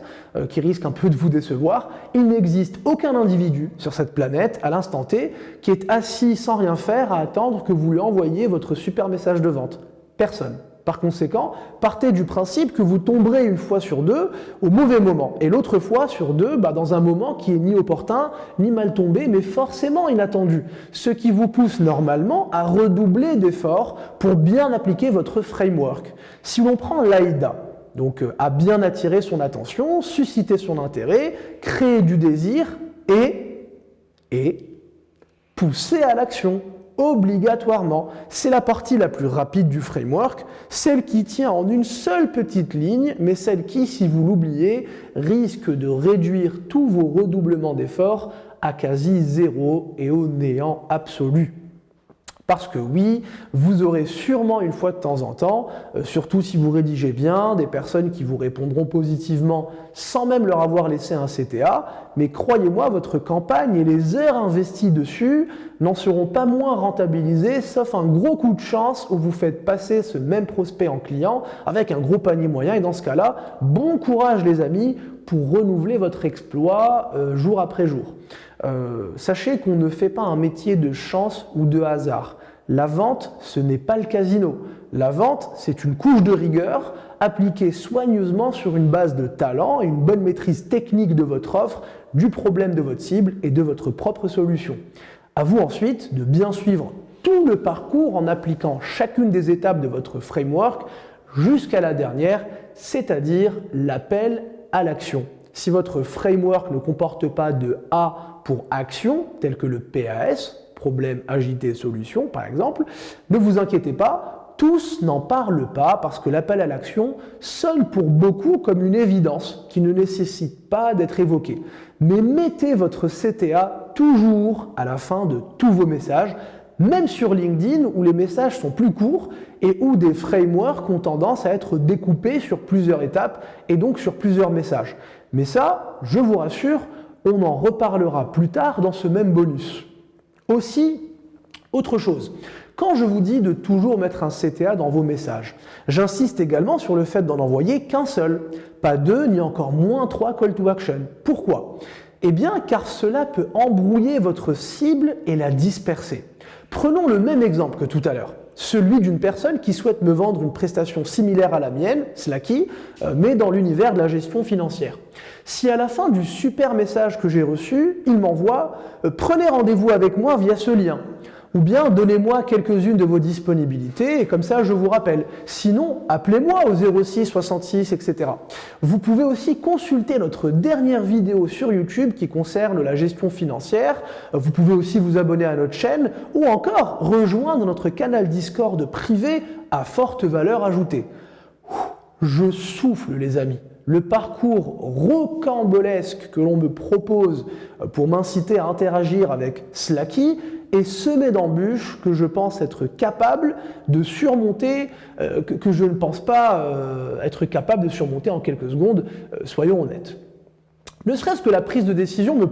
qui risque un peu de vous décevoir, il n'existe aucun individu sur cette planète, à l'instant T, qui est assis sans rien faire à attendre que vous lui envoyiez votre super message de vente. Personne. Par conséquent, partez du principe que vous tomberez une fois sur deux au mauvais moment, et l'autre fois sur deux dans un moment qui est ni opportun, ni mal tombé, mais forcément inattendu, ce qui vous pousse normalement à redoubler d'efforts pour bien appliquer votre framework. Si l'on prend l'AIDA, donc à bien attirer son attention, susciter son intérêt, créer du désir et pousser à l'action, obligatoirement. C'est la partie la plus rapide du framework, celle qui tient en une seule petite ligne, mais celle qui, si vous l'oubliez, risque de réduire tous vos redoublements d'efforts à quasi zéro et au néant absolu. Parce que oui, vous aurez sûrement une fois de temps en temps, surtout si vous rédigez bien, des personnes qui vous répondront positivement sans même leur avoir laissé un CTA, mais croyez-moi, votre campagne et les heures investies dessus n'en seront pas moins rentabilisées, sauf un gros coup de chance où vous faites passer ce même prospect en client avec un gros panier moyen, et dans ce cas-là, bon courage les amis pour renouveler votre exploit jour après jour. Sachez qu'on ne fait pas un métier de chance ou de hasard. La vente, ce n'est pas le casino. La vente, c'est une couche de rigueur appliquée soigneusement sur une base de talent et une bonne maîtrise technique de votre offre, du problème de votre cible et de votre propre solution. À vous ensuite de bien suivre tout le parcours en appliquant chacune des étapes de votre framework jusqu'à la dernière, c'est-à-dire l'appel à l'action. Si votre framework ne comporte pas de A pour action, tel que le PAS, problème, agité, solution par exemple, ne vous inquiétez pas, tous n'en parlent pas parce que l'appel à l'action sonne pour beaucoup comme une évidence qui ne nécessite pas d'être évoquée. Mais mettez votre CTA toujours à la fin de tous vos messages, même sur LinkedIn où les messages sont plus courts et où des frameworks ont tendance à être découpés sur plusieurs étapes et donc sur plusieurs messages. Mais ça, je vous rassure, on en reparlera plus tard dans ce même bonus. Aussi, autre chose, quand je vous dis de toujours mettre un CTA dans vos messages, j'insiste également sur le fait d'en envoyer qu'un seul, pas deux ni encore moins 3 call to action. Pourquoi ? Eh bien, car cela peut embrouiller votre cible et la disperser. Prenons le même exemple que tout à l'heure, celui d'une personne qui souhaite me vendre une prestation similaire à la mienne, Slacky, mais dans l'univers de la gestion financière. Si à la fin du super message que j'ai reçu, il m'envoie « Prenez rendez-vous avec moi via ce lien » ou bien « Donnez-moi quelques-unes de vos disponibilités et comme ça je vous rappelle. Sinon, appelez-moi au 06 66, etc. » Vous pouvez aussi consulter notre dernière vidéo sur YouTube qui concerne la gestion financière. Vous pouvez aussi vous abonner à notre chaîne ou encore rejoindre notre canal Discord privé à forte valeur ajoutée. Je souffle les amis. Le parcours rocambolesque que l'on me propose pour m'inciter à interagir avec Slacky est semé d'embûches que je pense être capable de surmonter, que je ne pense pas être capable de surmonter en quelques secondes, soyons honnêtes. Ne serait-ce que la prise de décision me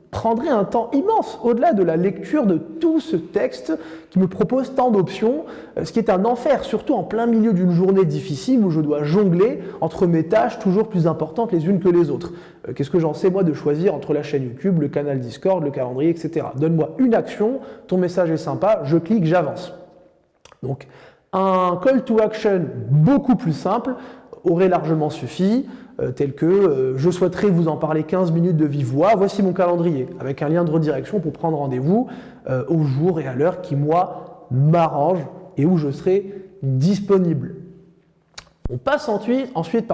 prendrait un temps immense, au-delà de la lecture de tout ce texte qui me propose tant d'options, ce qui est un enfer, surtout en plein milieu d'une journée difficile où je dois jongler entre mes tâches toujours plus importantes les unes que les autres. Qu'est-ce que j'en sais moi de choisir entre la chaîne YouTube, le canal Discord, le calendrier, etc. Donne-moi une action, ton message est sympa, je clique, j'avance. Donc un call to action beaucoup plus simple aurait largement suffi, tel que je souhaiterais vous en parler 15 minutes de vive voix, voici mon calendrier, avec un lien de redirection pour prendre rendez-vous au jour et à l'heure qui, moi, m'arrange et où je serai disponible. On passe ensuite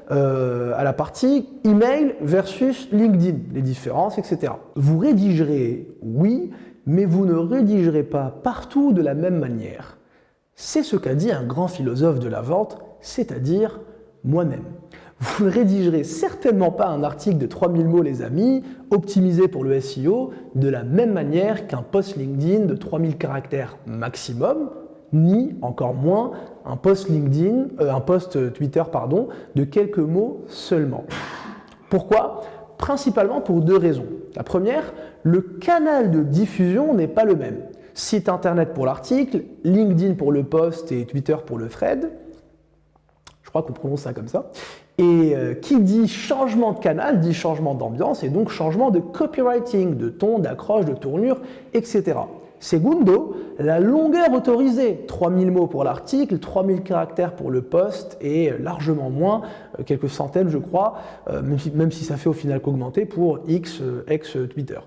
à la partie email versus LinkedIn, les différences, etc. Vous rédigerez, oui, mais vous ne rédigerez pas partout de la même manière. C'est ce qu'a dit un grand philosophe de la vente, c'est-à-dire moi-même. Vous ne rédigerez certainement pas un article de 3000 mots, les amis, optimisé pour le SEO, de la même manière qu'un post LinkedIn de 3000 caractères maximum, ni encore moins un post Twitter de quelques mots seulement. Pourquoi ? Principalement pour deux raisons. La première, le canal de diffusion n'est pas le même. Site internet pour l'article, LinkedIn pour le post et Twitter pour le thread. Je crois qu'on prononce ça comme ça. Et qui dit changement de canal dit changement d'ambiance et donc changement de copywriting, de ton, d'accroche, de tournure, etc. Segundo, la longueur autorisée, 3000 mots pour l'article, 3000 caractères pour le post et largement moins, quelques centaines je crois, même si ça fait au final qu'augmenter pour X, ex-Twitter.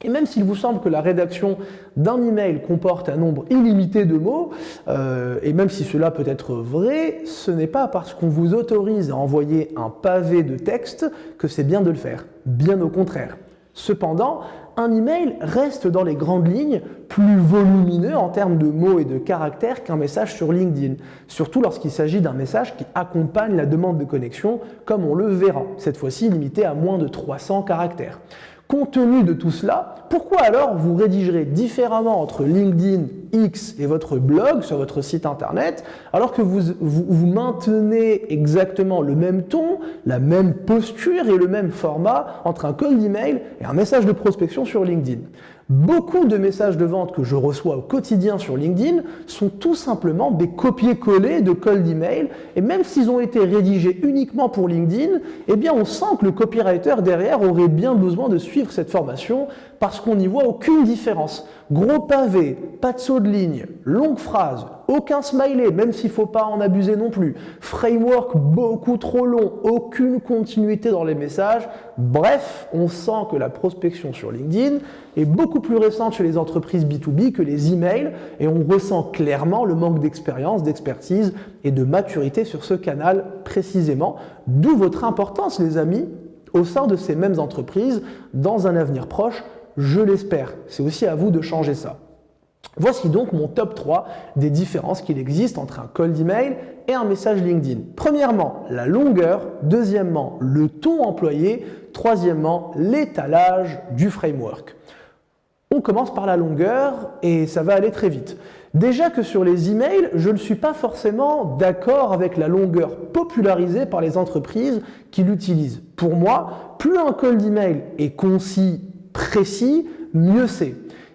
Et même s'il vous semble que la rédaction d'un email comporte un nombre illimité de mots, et même si cela peut être vrai, ce n'est pas parce qu'on vous autorise à envoyer un pavé de texte que c'est bien de le faire, bien au contraire. Cependant, un email reste dans les grandes lignes plus volumineux en termes de mots et de caractères qu'un message sur LinkedIn, surtout lorsqu'il s'agit d'un message qui accompagne la demande de connexion, comme on le verra, cette fois-ci limité à moins de 300 caractères. Compte tenu de tout cela, pourquoi alors vous rédigerez différemment entre LinkedIn, X et votre blog sur votre site internet, alors que vous maintenez exactement le même ton, la même posture et le même format entre un cold email et un message de prospection sur LinkedIn? Beaucoup de messages de vente que je reçois au quotidien sur LinkedIn sont tout simplement des copier-coller de cold email, et même s'ils ont été rédigés uniquement pour LinkedIn, eh bien on sent que le copywriter derrière aurait bien besoin de suivre cette formation parce qu'on n'y voit aucune différence. Gros pavé, pas de saut de ligne, longue phrase, aucun smiley, même s'il ne faut pas en abuser non plus, framework beaucoup trop long, aucune continuité dans les messages. Bref, on sent que la prospection sur LinkedIn est beaucoup plus récente chez les entreprises B2B que les emails, et on ressent clairement le manque d'expérience, d'expertise et de maturité sur ce canal précisément, d'où votre importance les amis au sein de ces mêmes entreprises dans un avenir proche, je l'espère. C'est aussi à vous de changer ça. Voici donc mon top 3 des différences qu'il existe entre un cold email et un message LinkedIn. Premièrement, la longueur. Deuxièmement, le ton employé. Troisièmement, l'étalage du framework. On commence par la longueur et ça va aller très vite. Déjà que sur les emails, je ne suis pas forcément d'accord avec la longueur popularisée par les entreprises qui l'utilisent. Pour moi, plus un cold email est concis, précis, mieux c'est.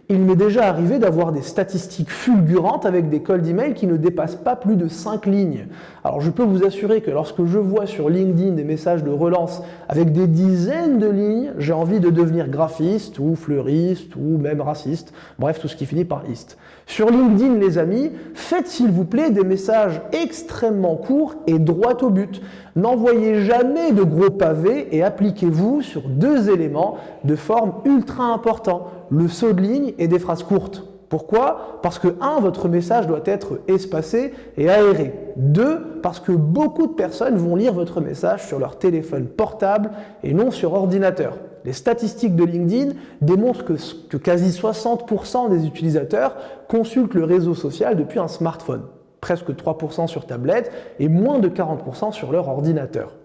Il m'est déjà arrivé d'avoir des statistiques fulgurantes avec des cold emails qui ne dépassent pas plus de 5 lignes. Alors je peux vous assurer que lorsque je vois sur LinkedIn des messages de relance avec des dizaines de lignes, j'ai envie de devenir graphiste ou fleuriste ou même raciste, bref tout ce qui finit par iste. Sur LinkedIn les amis, faites s'il vous plaît des messages extrêmement courts et droit au but. N'envoyez jamais de gros pavés et appliquez-vous sur 2 éléments de forme ultra importants, le saut de ligne et des phrases courtes. Pourquoi? Parce que 1, votre message doit être espacé et aéré. 2, parce que beaucoup de personnes vont lire votre message sur leur téléphone portable et non sur ordinateur. Les statistiques de LinkedIn démontrent que quasi 60% des utilisateurs consultent le réseau social depuis un smartphone, presque 3% sur tablette et moins de 40% sur leur ordinateur.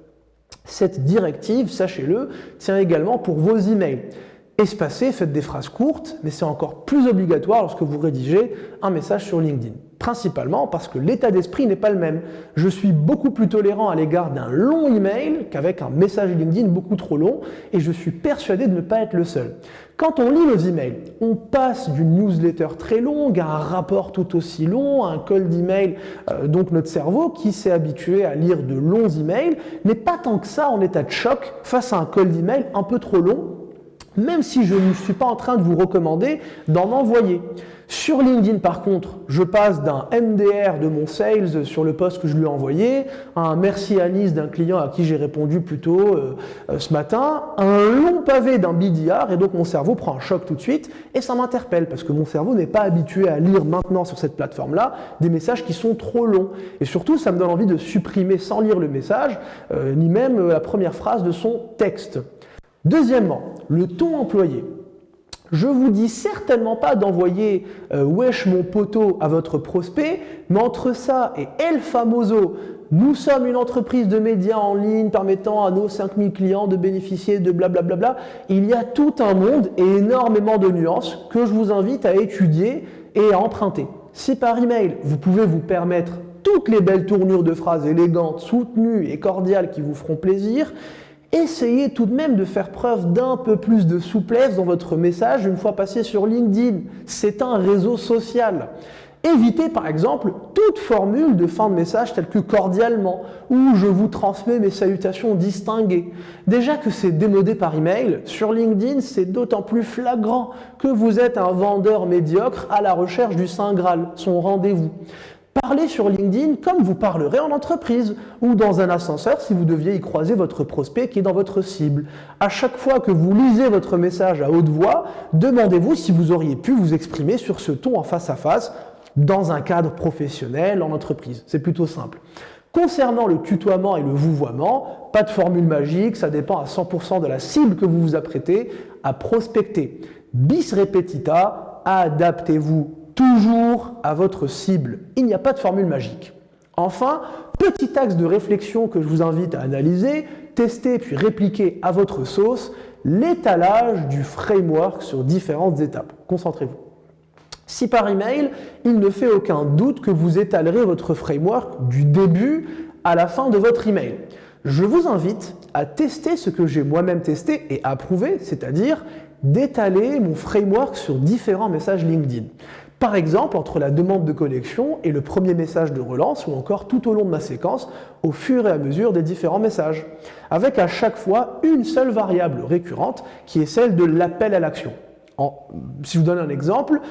Cette directive, sachez-le, tient également pour vos emails. Espacez, faites des phrases courtes, mais c'est encore plus obligatoire lorsque vous rédigez un message sur LinkedIn. Principalement parce que l'état d'esprit n'est pas le même. Je suis beaucoup plus tolérant à l'égard d'un long email qu'avec un message LinkedIn beaucoup trop long, et je suis persuadé de ne pas être le seul. Quand on lit nos emails, on passe d'une newsletter très longue à un rapport tout aussi long, à un cold email, donc notre cerveau qui s'est habitué à lire de longs emails n'est pas tant que ça en état de choc face à un cold email un peu trop long, même si je ne suis pas en train de vous recommander d'en envoyer. Sur LinkedIn, par contre, je passe d'un MDR de mon sales sur le post que je lui ai envoyé, à un merci Anis d'un client à qui j'ai répondu plus tôt ce matin, à un long pavé d'un BDR, et donc mon cerveau prend un choc tout de suite, et ça m'interpelle, parce que mon cerveau n'est pas habitué à lire maintenant sur cette plateforme-là des messages qui sont trop longs. Et surtout, ça me donne envie de supprimer sans lire le message, ni même la première phrase de son texte. Deuxièmement, le ton employé. Je vous dis certainement pas d'envoyer wesh mon poteau à votre prospect, mais entre ça et El Famoso, nous sommes une entreprise de médias en ligne permettant à nos 5000 clients de bénéficier de blablabla, il y a tout un monde et énormément de nuances que je vous invite à étudier et à emprunter. Si par email, vous pouvez vous permettre toutes les belles tournures de phrases élégantes, soutenues et cordiales qui vous feront plaisir, essayez tout de même de faire preuve d'un peu plus de souplesse dans votre message une fois passé sur LinkedIn. C'est un réseau social. Évitez par exemple toute formule de fin de message telle que cordialement ou je vous transmets mes salutations distinguées. Déjà que c'est démodé par email, sur LinkedIn c'est d'autant plus flagrant que vous êtes un vendeur médiocre à la recherche du Saint Graal, son rendez-vous. Parlez sur LinkedIn comme vous parlerez en entreprise ou dans un ascenseur si vous deviez y croiser votre prospect qui est dans votre cible. À chaque fois que vous lisez votre message à haute voix, demandez-vous si vous auriez pu vous exprimer sur ce ton en face à face dans un cadre professionnel en entreprise. C'est plutôt simple. Concernant le tutoiement et le vouvoiement, pas de formule magique, ça dépend à 100% de la cible que vous vous apprêtez à prospecter. Bis repetita, adaptez-vous toujours à votre cible. Il n'y a pas de formule magique. Enfin, petit axe de réflexion que je vous invite à analyser, tester puis répliquer à votre sauce, l'étalage du framework sur différentes étapes. Concentrez-vous. Si par email, il ne fait aucun doute que vous étalerez votre framework du début à la fin de votre email. Je vous invite à tester ce que j'ai moi-même testé et approuvé, c'est-à-dire d'étaler mon framework sur différents messages LinkedIn. Par exemple, entre la demande de connexion et le premier message de relance, ou encore tout au long de ma séquence, au fur et à mesure des différents messages, avec à chaque fois une seule variable récurrente qui est celle de l'appel à l'action. Si je vous donne un exemple,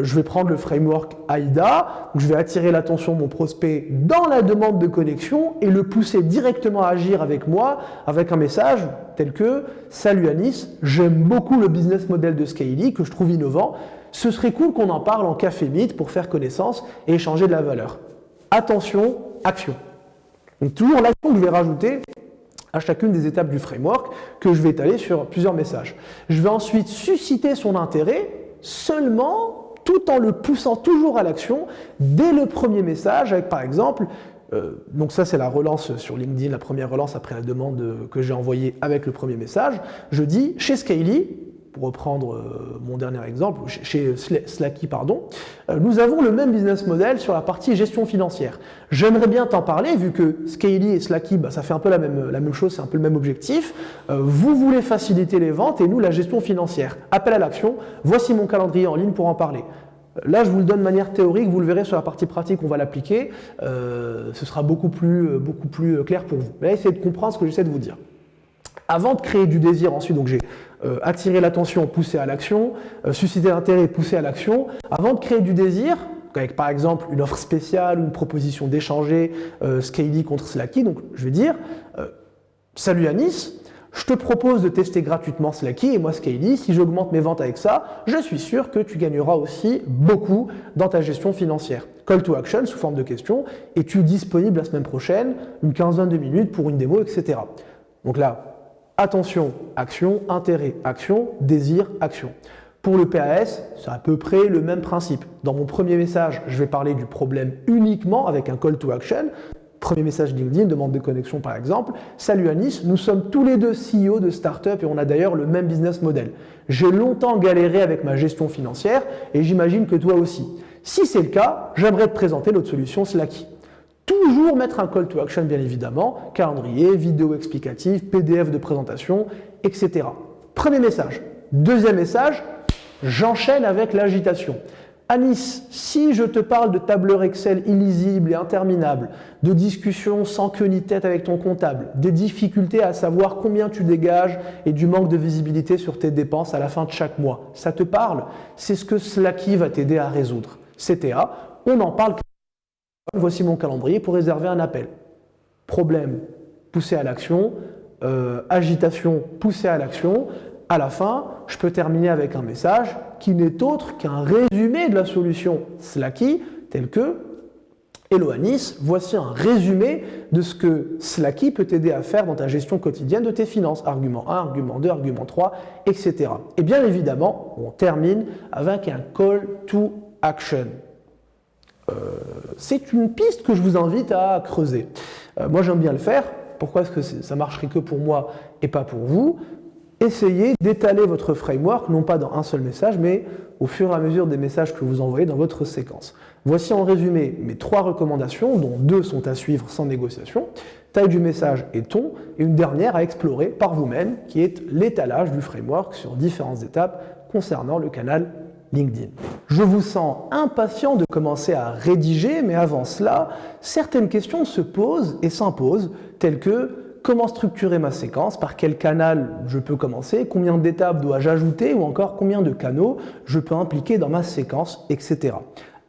je vais prendre le framework AIDA, où je vais attirer l'attention de mon prospect dans la demande de connexion et le pousser directement à agir avec moi, avec un message tel que « Salut Anis, j'aime beaucoup le business model de Scaly que je trouve innovant. Ce serait cool qu'on en parle en café meet pour faire connaissance et échanger de la valeur. Attention, action. » Donc toujours l'action que je vais rajouter à chacune des étapes du framework que je vais étaler sur plusieurs messages. Je vais ensuite susciter son intérêt seulement tout en le poussant toujours à l'action dès le premier message avec par exemple, donc ça c'est la relance sur LinkedIn, la première relance après la demande que j'ai envoyée avec le premier message, je dis chez Scaly, pour reprendre mon dernier exemple, chez Slacky, nous avons le même business model sur la partie gestion financière. J'aimerais bien t'en parler, vu que Scaly et Slacky, ça fait un peu la même chose, c'est un peu le même objectif. Vous voulez faciliter les ventes et nous la gestion financière. Appel à l'action, voici mon calendrier en ligne pour en parler. Là, je vous le donne de manière théorique, vous le verrez sur la partie pratique, on va l'appliquer. Ce sera beaucoup plus clair pour vous. Mais essayez de comprendre ce que j'essaie de vous dire. Avant de créer du désir, ensuite, donc j'ai attiré l'attention, poussé à l'action, susciter l'intérêt, poussé à l'action. Avant de créer du désir, avec par exemple une offre spéciale ou une proposition d'échanger Scaly contre Slacky, donc je vais dire salut Anis, je te propose de tester gratuitement Slacky et moi Scaly, si j'augmente mes ventes avec ça, je suis sûr que tu gagneras aussi beaucoup dans ta gestion financière. Call to action sous forme de question, es-tu disponible la semaine prochaine, une quinzaine de minutes pour une démo, etc. Donc là, attention, action, intérêt, action, désir, action. Pour le PAS, c'est à peu près le même principe. Dans mon premier message, je vais parler du problème uniquement avec un call to action. Premier message LinkedIn, demande de connexion par exemple. Salut Anis, nous sommes tous les deux CEO de start-up et on a d'ailleurs le même business model. J'ai longtemps galéré avec ma gestion financière et j'imagine que toi aussi. Si c'est le cas, j'aimerais te présenter notre solution Slacky. Toujours mettre un call to action, bien évidemment, calendrier, vidéo explicative, PDF de présentation, etc. Premier message. Deuxième message, j'enchaîne avec l'agitation. Anis, si je te parle de tableur Excel illisible et interminable, de discussions sans queue ni tête avec ton comptable, des difficultés à savoir combien tu dégages et du manque de visibilité sur tes dépenses à la fin de chaque mois, ça te parle? C'est ce que Slacky va t'aider à résoudre. CTA, on en parle. Voici mon calendrier pour réserver un appel. Problème, poussé à l'action. Agitation, poussé à l'action. À la fin, je peux terminer avec un message qui n'est autre qu'un résumé de la solution Slacky, tel que Hello Anis, voici un résumé de ce que Slacky peut t'aider à faire dans ta gestion quotidienne de tes finances. Argument 1, argument 2, argument 3, etc. Et bien évidemment, on termine avec un call to action. C'est une piste que je vous invite à creuser. Moi, j'aime bien le faire. Pourquoi est-ce que ça marcherait que pour moi et pas pour vous? Essayez d'étaler votre framework, non pas dans un seul message, mais au fur et à mesure des messages que vous envoyez dans votre séquence. Voici en résumé mes 3 recommandations, dont 2 sont à suivre sans négociation, taille du message et ton, et une dernière à explorer par vous-même, qui est l'étalage du framework sur différentes étapes concernant le canal LinkedIn. Je vous sens impatient de commencer à rédiger, mais avant cela, certaines questions se posent et s'imposent, telles que comment structurer ma séquence, par quel canal je peux commencer, combien d'étapes dois-je ajouter ou encore combien de canaux je peux impliquer dans ma séquence, etc.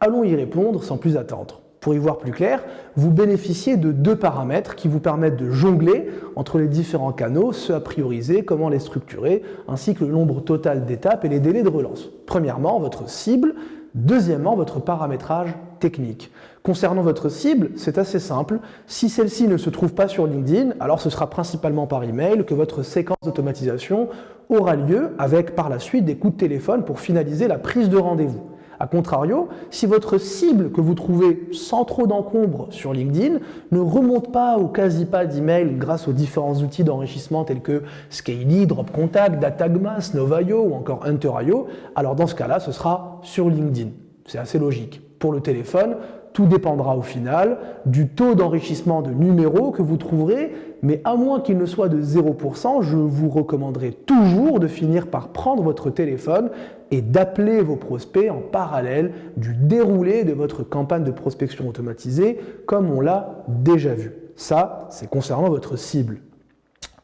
Allons y répondre sans plus attendre. Pour y voir plus clair, vous bénéficiez de deux paramètres qui vous permettent de jongler entre les différents canaux, ceux à prioriser, comment les structurer, ainsi que le nombre total d'étapes et les délais de relance. Premièrement, votre cible. Deuxièmement, votre paramétrage technique. Concernant votre cible, c'est assez simple. Si celle-ci ne se trouve pas sur LinkedIn, alors ce sera principalement par email que votre séquence d'automatisation aura lieu avec par la suite des coups de téléphone pour finaliser la prise de rendez-vous. A contrario, si votre cible que vous trouvez sans trop d'encombre sur LinkedIn ne remonte pas ou quasi pas d'email grâce aux différents outils d'enrichissement tels que Scaly, DropContact, Datagmass, Nova.io ou encore Hunter.io, alors dans ce cas-là, ce sera sur LinkedIn. C'est assez logique. Pour le téléphone, tout dépendra au final du taux d'enrichissement de numéros que vous trouverez, mais à moins qu'il ne soit de 0%, je vous recommanderai toujours de finir par prendre votre téléphone et d'appeler vos prospects en parallèle du déroulé de votre campagne de prospection automatisée, comme on l'a déjà vu. Ça, c'est concernant votre cible.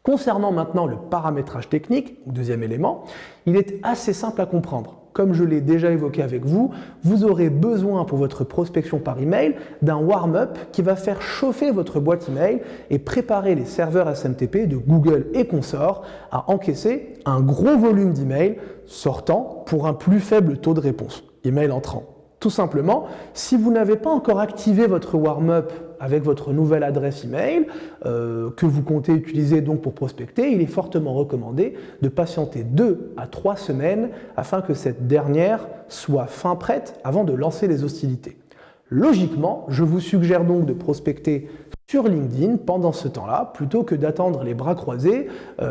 Concernant maintenant le paramétrage technique, deuxième élément, il est assez simple à comprendre. Comme je l'ai déjà évoqué avec vous, vous aurez besoin pour votre prospection par email d'un warm-up qui va faire chauffer votre boîte email et préparer les serveurs SMTP de Google et consorts à encaisser un gros volume d'emails sortant pour un plus faible taux de réponse, email entrant. Tout simplement, si vous n'avez pas encore activé votre warm-up avec votre nouvelle adresse email que vous comptez utiliser donc pour prospecter, il est fortement recommandé de patienter 2 à 3 semaines afin que cette dernière soit fin prête avant de lancer les hostilités. Logiquement, je vous suggère donc de prospecter sur LinkedIn pendant ce temps-là, plutôt que d'attendre les bras croisés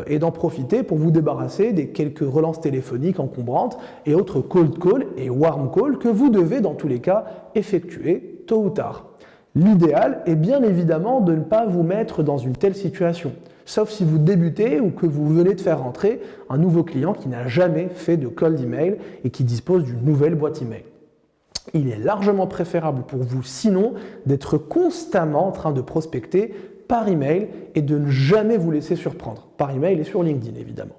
et d'en profiter pour vous débarrasser des quelques relances téléphoniques encombrantes et autres cold call et warm call que vous devez dans tous les cas effectuer tôt ou tard. L'idéal est bien évidemment de ne pas vous mettre dans une telle situation, sauf si vous débutez ou que vous venez de faire rentrer un nouveau client qui n'a jamais fait de cold email et qui dispose d'une nouvelle boîte email. Il est largement préférable pour vous sinon d'être constamment en train de prospecter par email et de ne jamais vous laisser surprendre, par email et sur LinkedIn évidemment.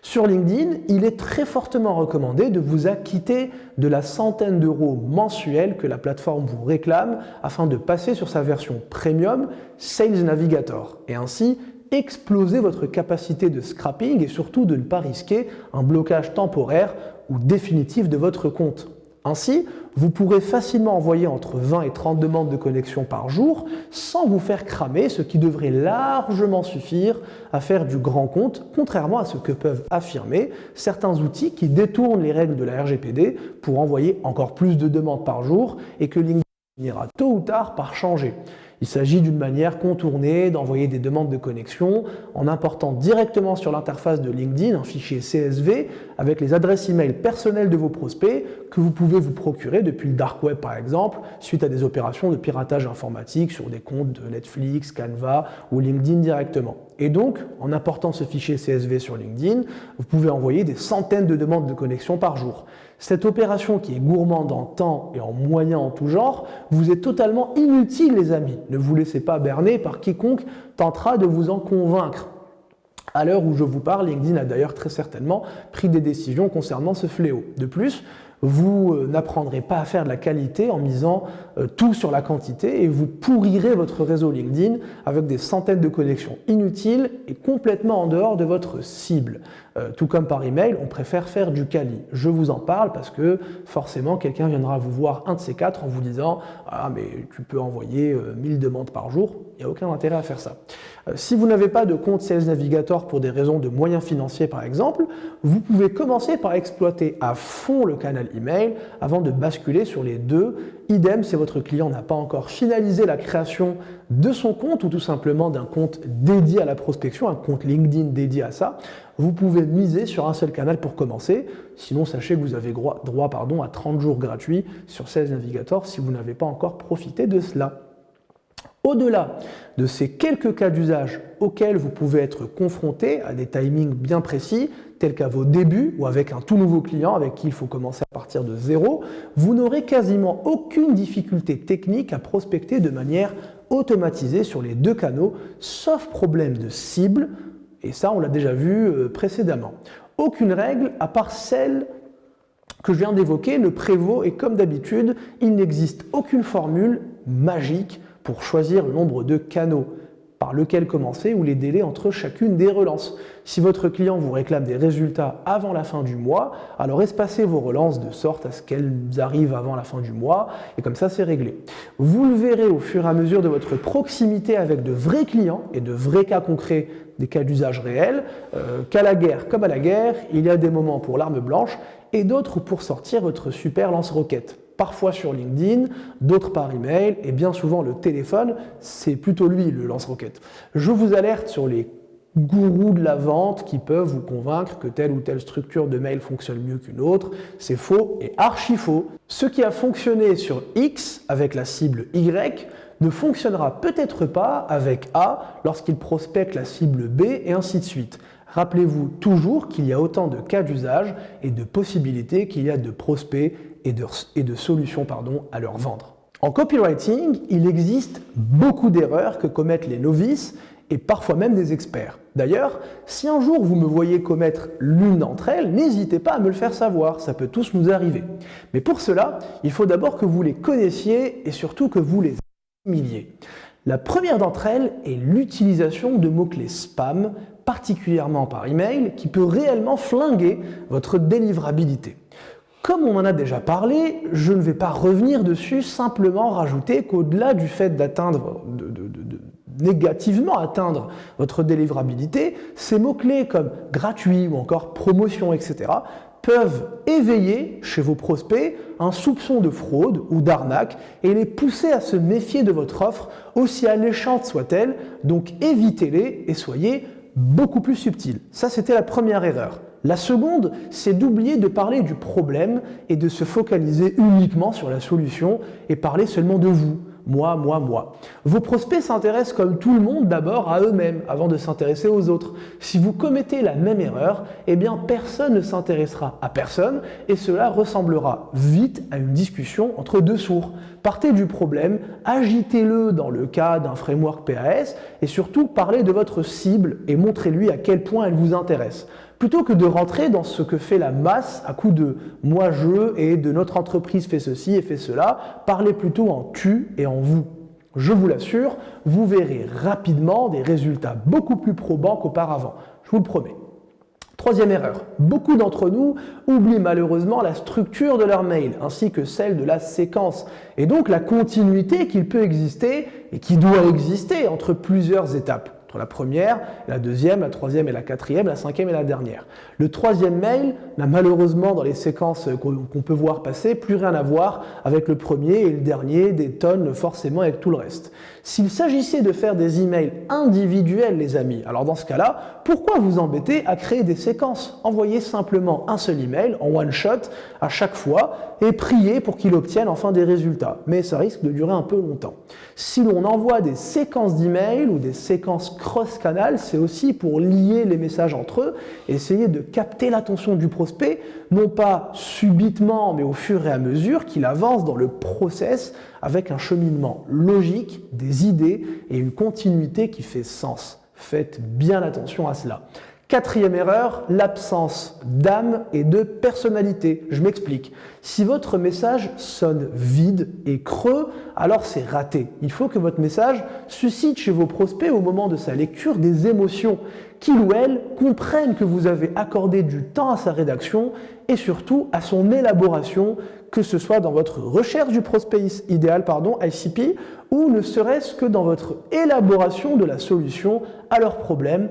Sur LinkedIn, il est très fortement recommandé de vous acquitter de la centaine d'euros mensuels que la plateforme vous réclame afin de passer sur sa version premium Sales Navigator et ainsi exploser votre capacité de scrapping et surtout de ne pas risquer un blocage temporaire ou définitif de votre compte. Ainsi, vous pourrez facilement envoyer entre 20 et 30 demandes de connexion par jour sans vous faire cramer, ce qui devrait largement suffire à faire du grand compte, contrairement à ce que peuvent affirmer certains outils qui détournent les règles de la RGPD pour envoyer encore plus de demandes par jour et que LinkedIn finira tôt ou tard par changer. Il s'agit d'une manière contournée d'envoyer des demandes de connexion en important directement sur l'interface de LinkedIn un fichier CSV avec les adresses email personnelles de vos prospects que vous pouvez vous procurer depuis le dark web par exemple, suite à des opérations de piratage informatique sur des comptes de Netflix, Canva ou LinkedIn directement. Et donc, en apportant ce fichier CSV sur LinkedIn, vous pouvez envoyer des centaines de demandes de connexion par jour. Cette opération qui est gourmande en temps et en moyens en tout genre vous est totalement inutile les amis. Ne vous laissez pas berner par quiconque tentera de vous en convaincre. À l'heure où je vous parle, LinkedIn a d'ailleurs très certainement pris des décisions concernant ce fléau. De plus, vous n'apprendrez pas à faire de la qualité en misant tout sur la quantité et vous pourrirez votre réseau LinkedIn avec des centaines de connexions inutiles et complètement en dehors de votre cible. Tout comme par email, on préfère faire du quali. Je vous en parle parce que forcément quelqu'un viendra vous voir un de ces quatre en vous disant « Ah mais tu peux envoyer 1000 demandes par jour ». Il n'y a aucun intérêt à faire ça. Si vous n'avez pas de compte Sales Navigator pour des raisons de moyens financiers par exemple, vous pouvez commencer par exploiter à fond le canal email avant de basculer sur les deux. Idem si votre client n'a pas encore finalisé la création de son compte ou tout simplement d'un compte dédié à la prospection, un compte LinkedIn dédié à ça, vous pouvez miser sur un seul canal pour commencer. Sinon, sachez que vous avez droit à 30 jours gratuits sur Sales Navigator si vous n'avez pas encore profité de cela. Au-delà de ces quelques cas d'usage auxquels vous pouvez être confronté à des timings bien précis, tels qu'à vos débuts ou avec un tout nouveau client avec qui il faut commencer à partir de zéro, vous n'aurez quasiment aucune difficulté technique à prospecter de manière automatisée sur les 2 canaux, sauf problème de cible, et ça on l'a déjà vu précédemment. Aucune règle, à part celle que je viens d'évoquer, ne prévaut et comme d'habitude, il n'existe aucune formule magique pour choisir le nombre de canaux par lequel commencer ou les délais entre chacune des relances. Si votre client vous réclame des résultats avant la fin du mois, alors espacez vos relances de sorte à ce qu'elles arrivent avant la fin du mois et comme ça c'est réglé. Vous le verrez au fur et à mesure de votre proximité avec de vrais clients et de vrais cas concrets, des cas d'usage réels, qu'à la guerre comme à la guerre, il y a des moments pour l'arme blanche et d'autres pour sortir votre super lance-roquette. Parfois sur LinkedIn, d'autres par email, et bien souvent le téléphone, c'est plutôt lui le lance-roquette. Je vous alerte sur les gourous de la vente qui peuvent vous convaincre que telle ou telle structure de mail fonctionne mieux qu'une autre. C'est faux et archi faux. Ce qui a fonctionné sur X avec la cible Y ne fonctionnera peut-être pas avec A lorsqu'il prospecte la cible B et ainsi de suite. Rappelez-vous toujours qu'il y a autant de cas d'usage et de possibilités qu'il y a de prospects et de solutions à leur vendre. En copywriting, il existe beaucoup d'erreurs que commettent les novices et parfois même des experts. D'ailleurs, si un jour vous me voyez commettre l'une d'entre elles, n'hésitez pas à me le faire savoir, ça peut tous nous arriver. Mais pour cela, il faut d'abord que vous les connaissiez et surtout que vous les assimiliez. La première d'entre elles est l'utilisation de mots-clés spam, particulièrement par email, qui peut réellement flinguer votre délivrabilité. Comme on en a déjà parlé, je ne vais pas revenir dessus, simplement rajouter qu'au-delà du fait d'atteindre, négativement atteindre votre délivrabilité, ces mots-clés comme gratuit ou encore promotion, etc., peuvent éveiller chez vos prospects un soupçon de fraude ou d'arnaque et les pousser à se méfier de votre offre, aussi alléchante soit-elle, donc évitez-les et soyez beaucoup plus subtil. Ça, c'était la première erreur. La seconde, c'est d'oublier de parler du problème et de se focaliser uniquement sur la solution et parler seulement de vous. Moi. Vos prospects s'intéressent comme tout le monde d'abord à eux-mêmes avant de s'intéresser aux autres. Si vous commettez la même erreur, eh bien personne ne s'intéressera à personne et cela ressemblera vite à une discussion entre deux sourds. Partez du problème, agitez-le dans le cas d'un framework PAS et surtout parlez de votre cible et montrez-lui à quel point elle vous intéresse. Plutôt que de rentrer dans ce que fait la masse à coup de « moi je » et de « notre entreprise fait ceci et fait cela », parlez plutôt en « tu » et en « vous ». Je vous l'assure, vous verrez rapidement des résultats beaucoup plus probants qu'auparavant. Je vous le promets. Troisième erreur, beaucoup d'entre nous oublient malheureusement la structure de leur mail ainsi que celle de la séquence et donc la continuité qu'il peut exister et qui doit exister entre plusieurs étapes. Entre la première, la deuxième, la troisième et la quatrième, la cinquième et la dernière. Le troisième mail n'a malheureusement dans les séquences qu'on peut voir passer plus rien à voir avec le premier et le dernier détonne forcément avec tout le reste. S'il s'agissait de faire des emails individuels les amis, alors dans ce cas-là, pourquoi vous embêter à créer des séquences? Envoyez simplement un seul email en one shot à chaque fois et priez pour qu'il obtienne enfin des résultats. Mais ça risque de durer un peu longtemps. Si l'on envoie des séquences d'emails ou des séquences cross-canal, c'est aussi pour lier les messages entre eux, essayer de capter l'attention du prospect, non pas subitement, mais au fur et à mesure qu'il avance dans le process avec un cheminement logique, des idées et une continuité qui fait sens. Faites bien attention à cela. Quatrième erreur, l'absence d'âme et de personnalité. Je m'explique. Si votre message sonne vide et creux, alors c'est raté. Il faut que votre message suscite chez vos prospects au moment de sa lecture des émotions, qu'ils ou elles comprennent que vous avez accordé du temps à sa rédaction et surtout à son élaboration, que ce soit dans votre recherche du prospect idéal, ICP, ou ne serait-ce que dans votre élaboration de la solution à leur problème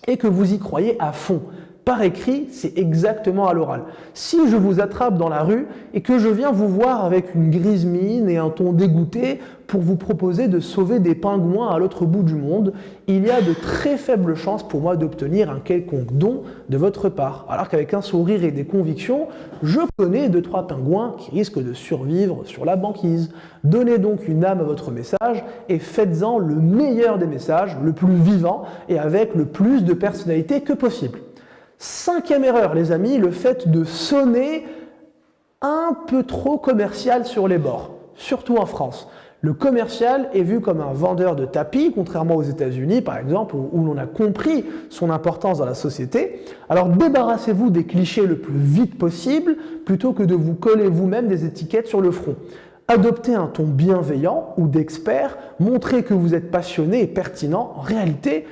et que vous y croyez à fond. Par écrit, c'est exactement à l'oral. Si je vous attrape dans la rue et que je viens vous voir avec une grise mine et un ton dégoûté pour vous proposer de sauver des pingouins à l'autre bout du monde, il y a de très faibles chances pour moi d'obtenir un quelconque don de votre part. Alors qu'avec un sourire et des convictions, je connais 2-3 pingouins qui risquent de survivre sur la banquise. Donnez donc une âme à votre message et faites-en le meilleur des messages, le plus vivant et avec le plus de personnalité que possible. Cinquième erreur, les amis, le fait de sonner un peu trop commercial sur les bords, surtout en France. Le commercial est vu comme un vendeur de tapis, contrairement aux États-Unis par exemple, où l'on a compris son importance dans la société. Alors débarrassez-vous des clichés le plus vite possible, plutôt que de vous coller vous-même des étiquettes sur le front. Adoptez un ton bienveillant ou d'expert, montrez que vous êtes passionné et pertinent. En réalité,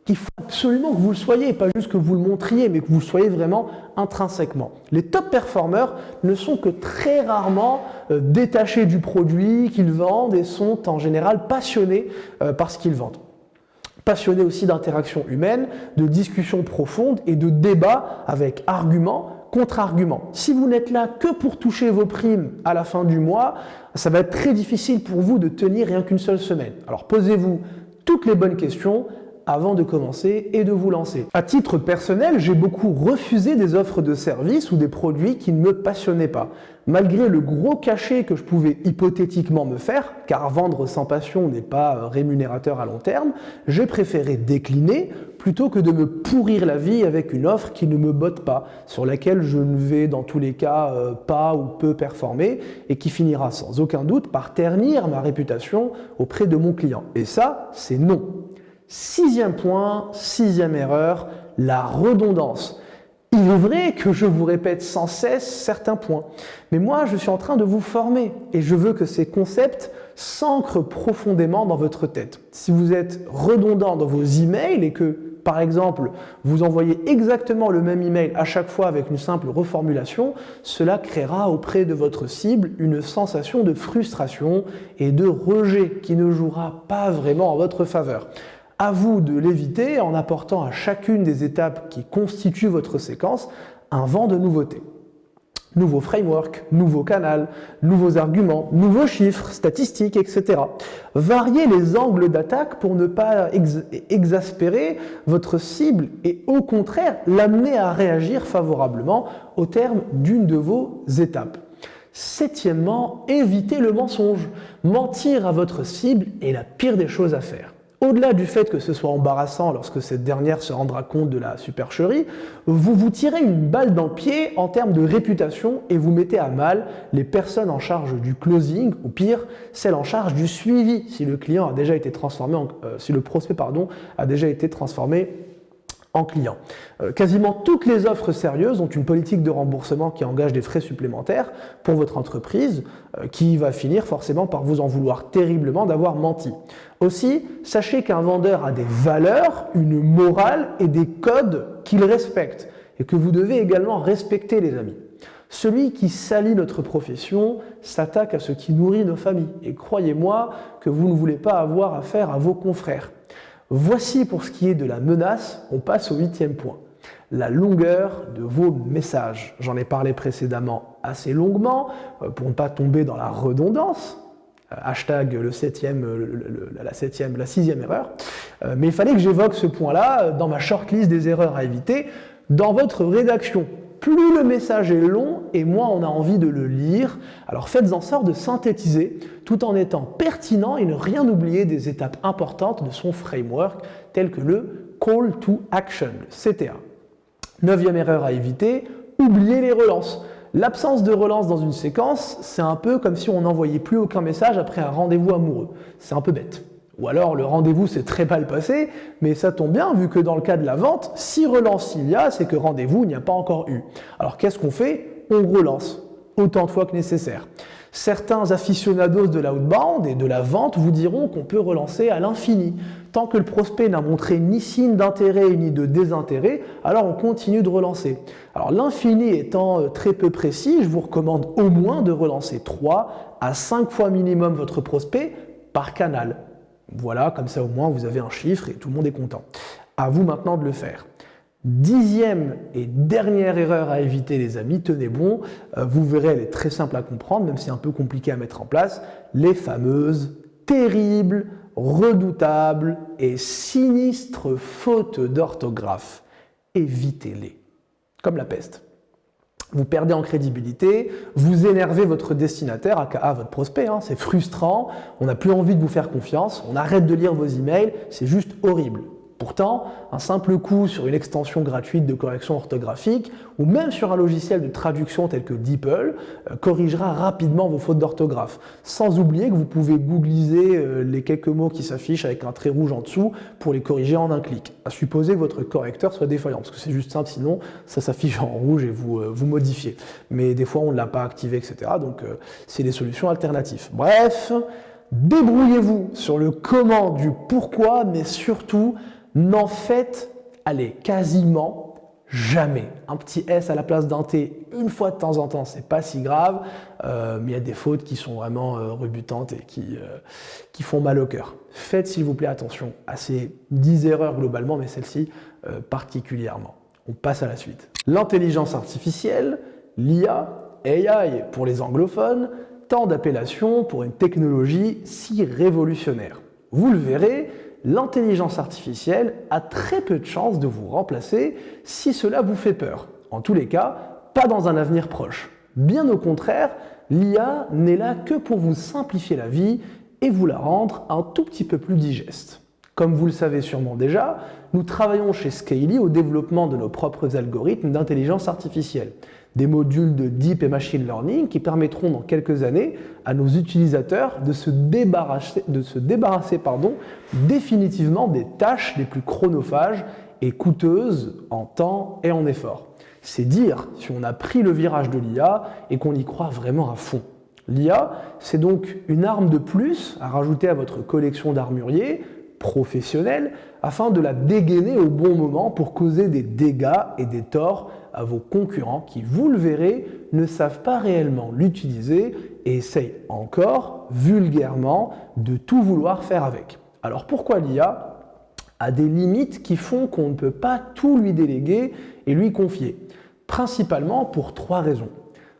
il faut absolument que vous le soyez, pas juste que vous le montriez, mais que vous le soyez vraiment intrinsèquement. Les top performers ne sont que très rarement détachés du produit qu'ils vendent et sont en général passionnés par ce qu'ils vendent. Passionnés aussi d'interactions humaines, de discussions profondes et de débats avec arguments, contre-arguments. Si vous n'êtes là que pour toucher vos primes à la fin du mois, ça va être très difficile pour vous de tenir rien qu'une seule semaine. Alors posez-vous toutes les bonnes questions avant de commencer et de vous lancer. À titre personnel, j'ai beaucoup refusé des offres de services ou des produits qui ne me passionnaient pas. Malgré le gros cachet que je pouvais hypothétiquement me faire, car vendre sans passion n'est pas rémunérateur à long terme, j'ai préféré décliner plutôt que de me pourrir la vie avec une offre qui ne me botte pas, sur laquelle je ne vais dans tous les cas pas ou peu performer et qui finira sans aucun doute par ternir ma réputation auprès de mon client. Et ça, c'est non. Sixième point, sixième erreur, la redondance. Il est vrai que je vous répète sans cesse certains points, mais moi je suis en train de vous former et je veux que ces concepts s'ancrent profondément dans votre tête. Si vous êtes redondant dans vos emails et que, par exemple, vous envoyez exactement le même email à chaque fois avec une simple reformulation, cela créera auprès de votre cible une sensation de frustration et de rejet qui ne jouera pas vraiment en votre faveur. À vous de l'éviter en apportant à chacune des étapes qui constituent votre séquence un vent de nouveauté. Nouveau framework, nouveau canal, nouveaux arguments, nouveaux chiffres, statistiques, etc. Variez les angles d'attaque pour ne pas exaspérer votre cible et au contraire l'amener à réagir favorablement au terme d'une de vos étapes. Septièmement, évitez le mensonge. Mentir à votre cible est la pire des choses à faire. Au-delà du fait que ce soit embarrassant lorsque cette dernière se rendra compte de la supercherie, vous vous tirez une balle dans le pied en termes de réputation et vous mettez à mal les personnes en charge du closing, ou pire, celles en charge du suivi si le client a déjà été transformé si le prospect a déjà été transformé en client. Quasiment toutes les offres sérieuses ont une politique de remboursement qui engage des frais supplémentaires pour votre entreprise, qui va finir forcément par vous en vouloir terriblement d'avoir menti. Aussi, sachez qu'un vendeur a des valeurs, une morale et des codes qu'il respecte et que vous devez également respecter, les amis. Celui qui salit notre profession s'attaque à ce qui nourrit nos familles. Et croyez-moi que vous ne voulez pas avoir affaire à vos confrères. Voici pour ce qui est de la menace, on passe au huitième point. La longueur de vos messages. J'en ai parlé précédemment assez longuement pour ne pas tomber dans la redondance. Hashtag la sixième erreur. Mais il fallait que j'évoque ce point-là dans ma shortlist des erreurs à éviter dans votre rédaction. Plus le message est long et moins on a envie de le lire, alors faites en sorte de synthétiser tout en étant pertinent et ne rien oublier des étapes importantes de son framework tel que le Call to Action, le CTA. Neuvième erreur à éviter, oubliez les relances. L'absence de relance dans une séquence, c'est un peu comme si on n'envoyait plus aucun message après un rendez-vous amoureux. C'est un peu bête. Ou alors le rendez-vous s'est très mal passé, mais ça tombe bien vu que dans le cas de la vente, si relance il y a, c'est que rendez-vous il n'y a pas encore eu. Alors qu'est-ce qu'on fait? On relance, autant de fois que nécessaire. Certains aficionados de l'outbound et de la vente vous diront qu'on peut relancer à l'infini. Tant que le prospect n'a montré ni signe d'intérêt ni de désintérêt, alors on continue de relancer. Alors l'infini étant très peu précis, je vous recommande au moins de relancer 3 à 5 fois minimum votre prospect par canal. Voilà, comme ça au moins vous avez un chiffre et tout le monde est content. À vous maintenant de le faire. Dixième et dernière erreur à éviter, les amis, tenez bon, vous verrez, elle est très simple à comprendre, même si c'est un peu compliqué à mettre en place, les fameuses terribles, redoutables et sinistres fautes d'orthographe. Évitez-les, comme la peste. Vous perdez en crédibilité, vous énervez votre destinataire, aka votre prospect, hein, c'est frustrant, on n'a plus envie de vous faire confiance, on arrête de lire vos emails, c'est juste horrible. Pourtant, un simple coup sur une extension gratuite de correction orthographique ou même sur un logiciel de traduction tel que DeepL corrigera rapidement vos fautes d'orthographe. Sans oublier que vous pouvez googliser les quelques mots qui s'affichent avec un trait rouge en dessous pour les corriger en un clic. À supposer que votre correcteur soit défaillant, parce que c'est juste simple, sinon ça s'affiche en rouge et vous modifiez. Mais des fois on ne l'a pas activé, etc. Donc c'est des solutions alternatives. Bref, débrouillez-vous sur le comment du pourquoi, mais surtout, n'en faites, allez, quasiment jamais. Un petit S à la place d'un T une fois de temps en temps, c'est pas si grave, mais il y a des fautes qui sont vraiment rebutantes et qui font mal au cœur. Faites s'il vous plaît attention à ces 10 erreurs globalement, mais celle-ci particulièrement. On passe à la suite. L'intelligence artificielle, l'IA, AI pour les anglophones, tant d'appellations pour une technologie si révolutionnaire. Vous le verrez, l'intelligence artificielle a très peu de chances de vous remplacer si cela vous fait peur. En tous les cas, pas dans un avenir proche. Bien au contraire, l'IA n'est là que pour vous simplifier la vie et vous la rendre un tout petit peu plus digeste. Comme vous le savez sûrement déjà, nous travaillons chez Scaly au développement de nos propres algorithmes d'intelligence artificielle. Des modules de Deep et Machine Learning qui permettront dans quelques années à nos utilisateurs de se débarrasser définitivement des tâches les plus chronophages et coûteuses en temps et en effort. C'est dire si on a pris le virage de l'IA et qu'on y croit vraiment à fond. L'IA, c'est donc une arme de plus à rajouter à votre collection d'armuriers professionnels afin de la dégainer au bon moment pour causer des dégâts et des torts à vos concurrents qui, vous le verrez, ne savent pas réellement l'utiliser et essayent encore, vulgairement, de tout vouloir faire avec. Alors pourquoi l'IA a des limites qui font qu'on ne peut pas tout lui déléguer et lui confier? Principalement pour 3 raisons.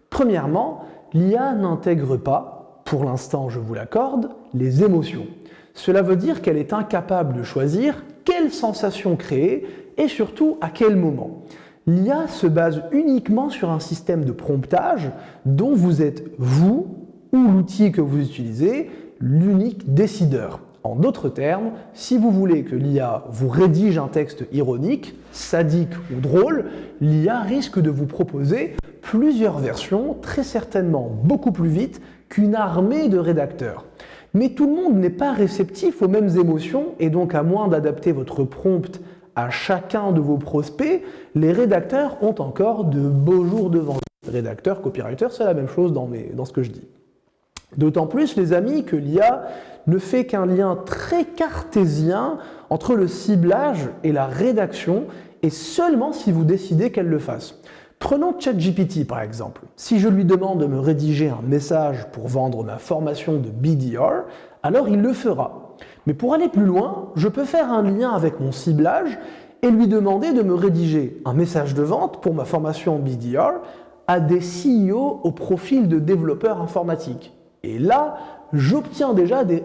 Premièrement, l'IA n'intègre pas, pour l'instant je vous l'accorde, les émotions. Cela veut dire qu'elle est incapable de choisir quelle sensation créer et surtout à quel moment. L'IA se base uniquement sur un système de promptage dont vous êtes, vous, ou l'outil que vous utilisez, l'unique décideur. En d'autres termes, si vous voulez que l'IA vous rédige un texte ironique, sadique ou drôle, l'IA risque de vous proposer plusieurs versions, très certainement beaucoup plus vite qu'une armée de rédacteurs. Mais tout le monde n'est pas réceptif aux mêmes émotions et donc à moins d'adapter votre prompt à chacun de vos prospects, les rédacteurs ont encore de beaux jours devant eux. Rédacteurs, copywriters, c'est la même chose dans ce que je dis. D'autant plus, les amis, que l'IA ne fait qu'un lien très cartésien entre le ciblage et la rédaction, et seulement si vous décidez qu'elle le fasse. Prenons ChatGPT par exemple. Si je lui demande de me rédiger un message pour vendre ma formation de BDR, alors il le fera. Mais pour aller plus loin, je peux faire un lien avec mon ciblage et lui demander de me rédiger un message de vente pour ma formation en BDR à des CEO au profil de développeurs informatiques. Et là, j'obtiens déjà des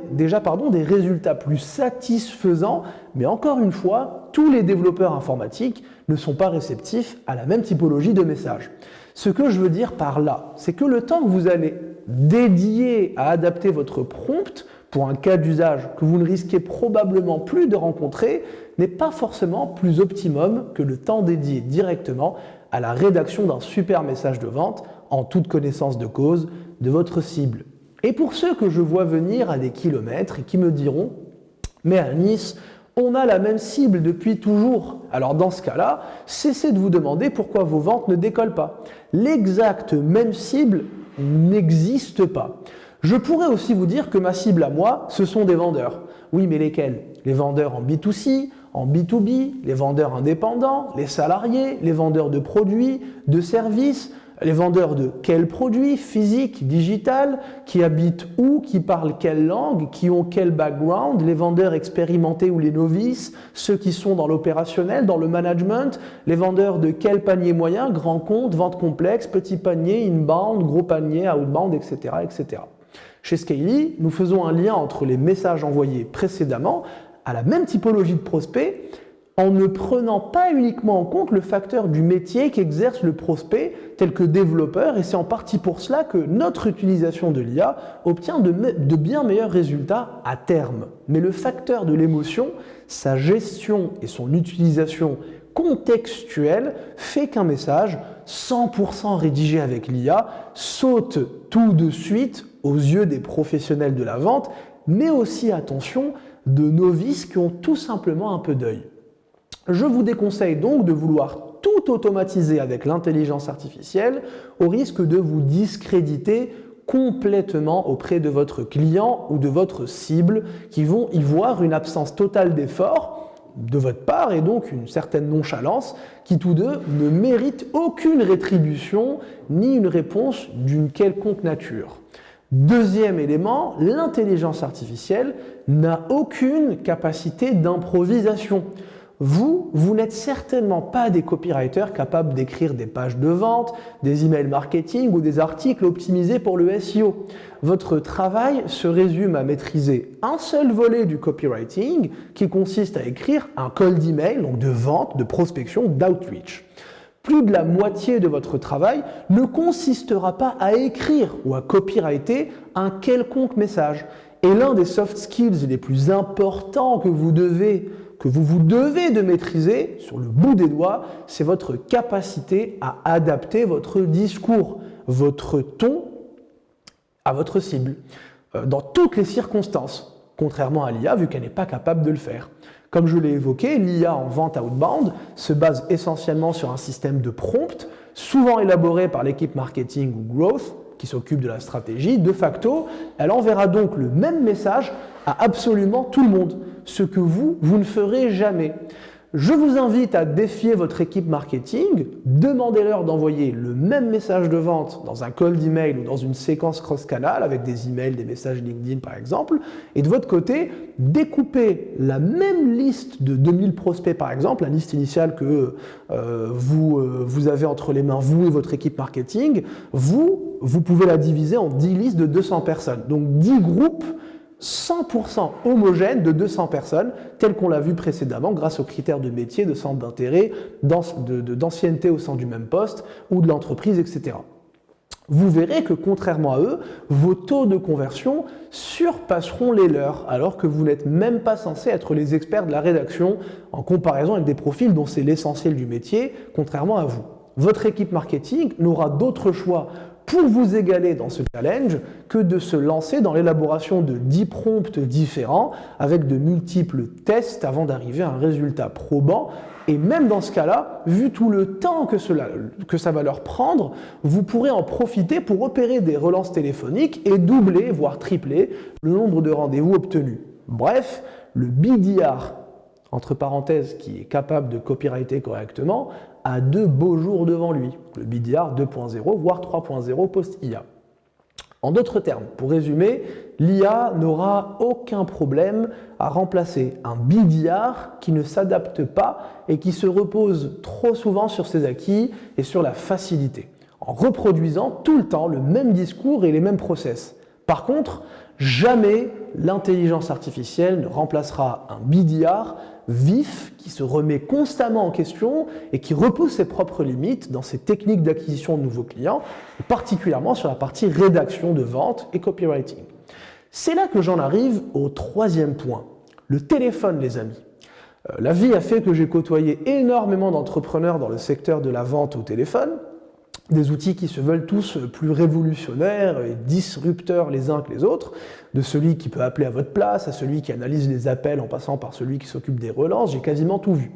résultats plus satisfaisants, mais encore une fois, tous les développeurs informatiques ne sont pas réceptifs à la même typologie de messages. Ce que je veux dire par là, c'est que le temps que vous allez dédier à adapter votre prompt pour un cas d'usage que vous ne risquez probablement plus de rencontrer n'est pas forcément plus optimum que le temps dédié directement à la rédaction d'un super message de vente en toute connaissance de cause de votre cible. Et pour ceux que je vois venir à des kilomètres et qui me diront « Mais à Nice, on a la même cible depuis toujours. » Alors dans ce cas-là, cessez de vous demander pourquoi vos ventes ne décollent pas. L'exacte même cible n'existe pas. Je pourrais aussi vous dire que ma cible à moi, ce sont des vendeurs. Oui, mais lesquels? Les vendeurs en B2C, en B2B, les vendeurs indépendants, les salariés, les vendeurs de produits, de services, les vendeurs de quels produits, physique, digital, qui habitent où, qui parlent quelle langue, qui ont quel background, les vendeurs expérimentés ou les novices, ceux qui sont dans l'opérationnel, dans le management, les vendeurs de quel panier moyen, grand compte, vente complexe, petit panier, inbound, gros panier, outbound, etc., etc. Chez Scaly, nous faisons un lien entre les messages envoyés précédemment à la même typologie de prospects en ne prenant pas uniquement en compte le facteur du métier qu'exerce le prospect, tel que développeur, et c'est en partie pour cela que notre utilisation de l'IA obtient de bien meilleurs résultats à terme. Mais le facteur de l'émotion, sa gestion et son utilisation contextuelle fait qu'un message 100% rédigé avec l'IA saute tout de suite aux yeux des professionnels de la vente, mais aussi, attention, de novices qui ont tout simplement un peu d'œil. Je vous déconseille donc de vouloir tout automatiser avec l'intelligence artificielle au risque de vous discréditer complètement auprès de votre client ou de votre cible qui vont y voir une absence totale d'effort de votre part et donc une certaine nonchalance qui tous deux ne méritent aucune rétribution ni une réponse d'une quelconque nature. Deuxième élément, l'intelligence artificielle n'a aucune capacité d'improvisation. Vous n'êtes certainement pas des copywriters capables d'écrire des pages de vente, des emails marketing ou des articles optimisés pour le SEO. Votre travail se résume à maîtriser un seul volet du copywriting qui consiste à écrire un call d'email, donc de vente, de prospection, d'outreach. Plus de la moitié de votre travail ne consistera pas à écrire ou à copywriter un quelconque message. Et l'un des soft skills les plus importants que vous devez de maîtriser sur le bout des doigts, c'est votre capacité à adapter votre discours, votre ton à votre cible, dans toutes les circonstances, contrairement à l'IA, vu qu'elle n'est pas capable de le faire. Comme je l'ai évoqué, l'IA en vente outbound se base essentiellement sur un système de prompt, souvent élaboré par l'équipe marketing ou growth, qui s'occupe de la stratégie. De facto, elle enverra donc le même message à absolument tout le monde, ce que vous ne ferez jamais. Je vous invite à défier votre équipe marketing, demandez-leur d'envoyer le même message de vente dans un call d'email ou dans une séquence cross-canal avec des emails, des messages LinkedIn par exemple, et de votre côté, découpez la même liste de 2000 prospects par exemple, la liste initiale que vous avez entre les mains, vous et votre équipe marketing, vous pouvez la diviser en 10 listes de 200 personnes, donc 10 groupes 100% homogène de 200 personnes, tel qu'on l'a vu précédemment grâce aux critères de métier, de centre d'intérêt, d'ancienneté au sein du même poste ou de l'entreprise, etc. Vous verrez que contrairement à eux, vos taux de conversion surpasseront les leurs, alors que vous n'êtes même pas censé être les experts de la rédaction en comparaison avec des profils dont c'est l'essentiel du métier, contrairement à vous. Votre équipe marketing n'aura d'autre choix pour vous égaler dans ce challenge que de se lancer dans l'élaboration de 10 prompts différents avec de multiples tests avant d'arriver à un résultat probant. Et même dans ce cas-là, vu tout le temps que ça va leur prendre, vous pourrez en profiter pour opérer des relances téléphoniques et doubler, voire tripler, le nombre de rendez-vous obtenus. Bref, le BDR, entre parenthèses, qui est capable de copywriter correctement, a de beaux jours devant lui, le BDR 2.0, voire 3.0 post-IA. En d'autres termes, pour résumer, l'IA n'aura aucun problème à remplacer un BDR qui ne s'adapte pas et qui se repose trop souvent sur ses acquis et sur la facilité, en reproduisant tout le temps le même discours et les mêmes process. Par contre, jamais l'intelligence artificielle ne remplacera un BDR vif qui se remet constamment en question et qui repousse ses propres limites dans ses techniques d'acquisition de nouveaux clients, particulièrement sur la partie rédaction de vente et copywriting. C'est là que j'en arrive au troisième point, le téléphone, les amis. La vie a fait que j'ai côtoyé énormément d'entrepreneurs dans le secteur de la vente au téléphone, des outils qui se veulent tous plus révolutionnaires et disrupteurs les uns que les autres, de celui qui peut appeler à votre place, à celui qui analyse les appels en passant par celui qui s'occupe des relances, j'ai quasiment tout vu.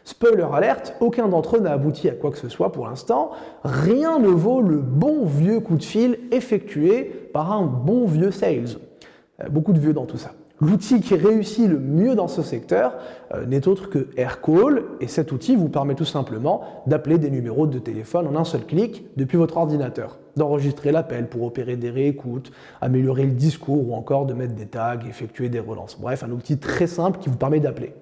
Spoiler alerte, aucun d'entre eux n'a abouti à quoi que ce soit pour l'instant, rien ne vaut le bon vieux coup de fil effectué par un bon vieux sales. Beaucoup de vieux dans tout ça. L'outil qui réussit le mieux dans ce secteur n'est autre que AirCall, et cet outil vous permet tout simplement d'appeler des numéros de téléphone en un seul clic depuis votre ordinateur, d'enregistrer l'appel pour opérer des réécoutes, améliorer le discours ou encore de mettre des tags, effectuer des relances. Bref, un outil très simple qui vous permet d'appeler.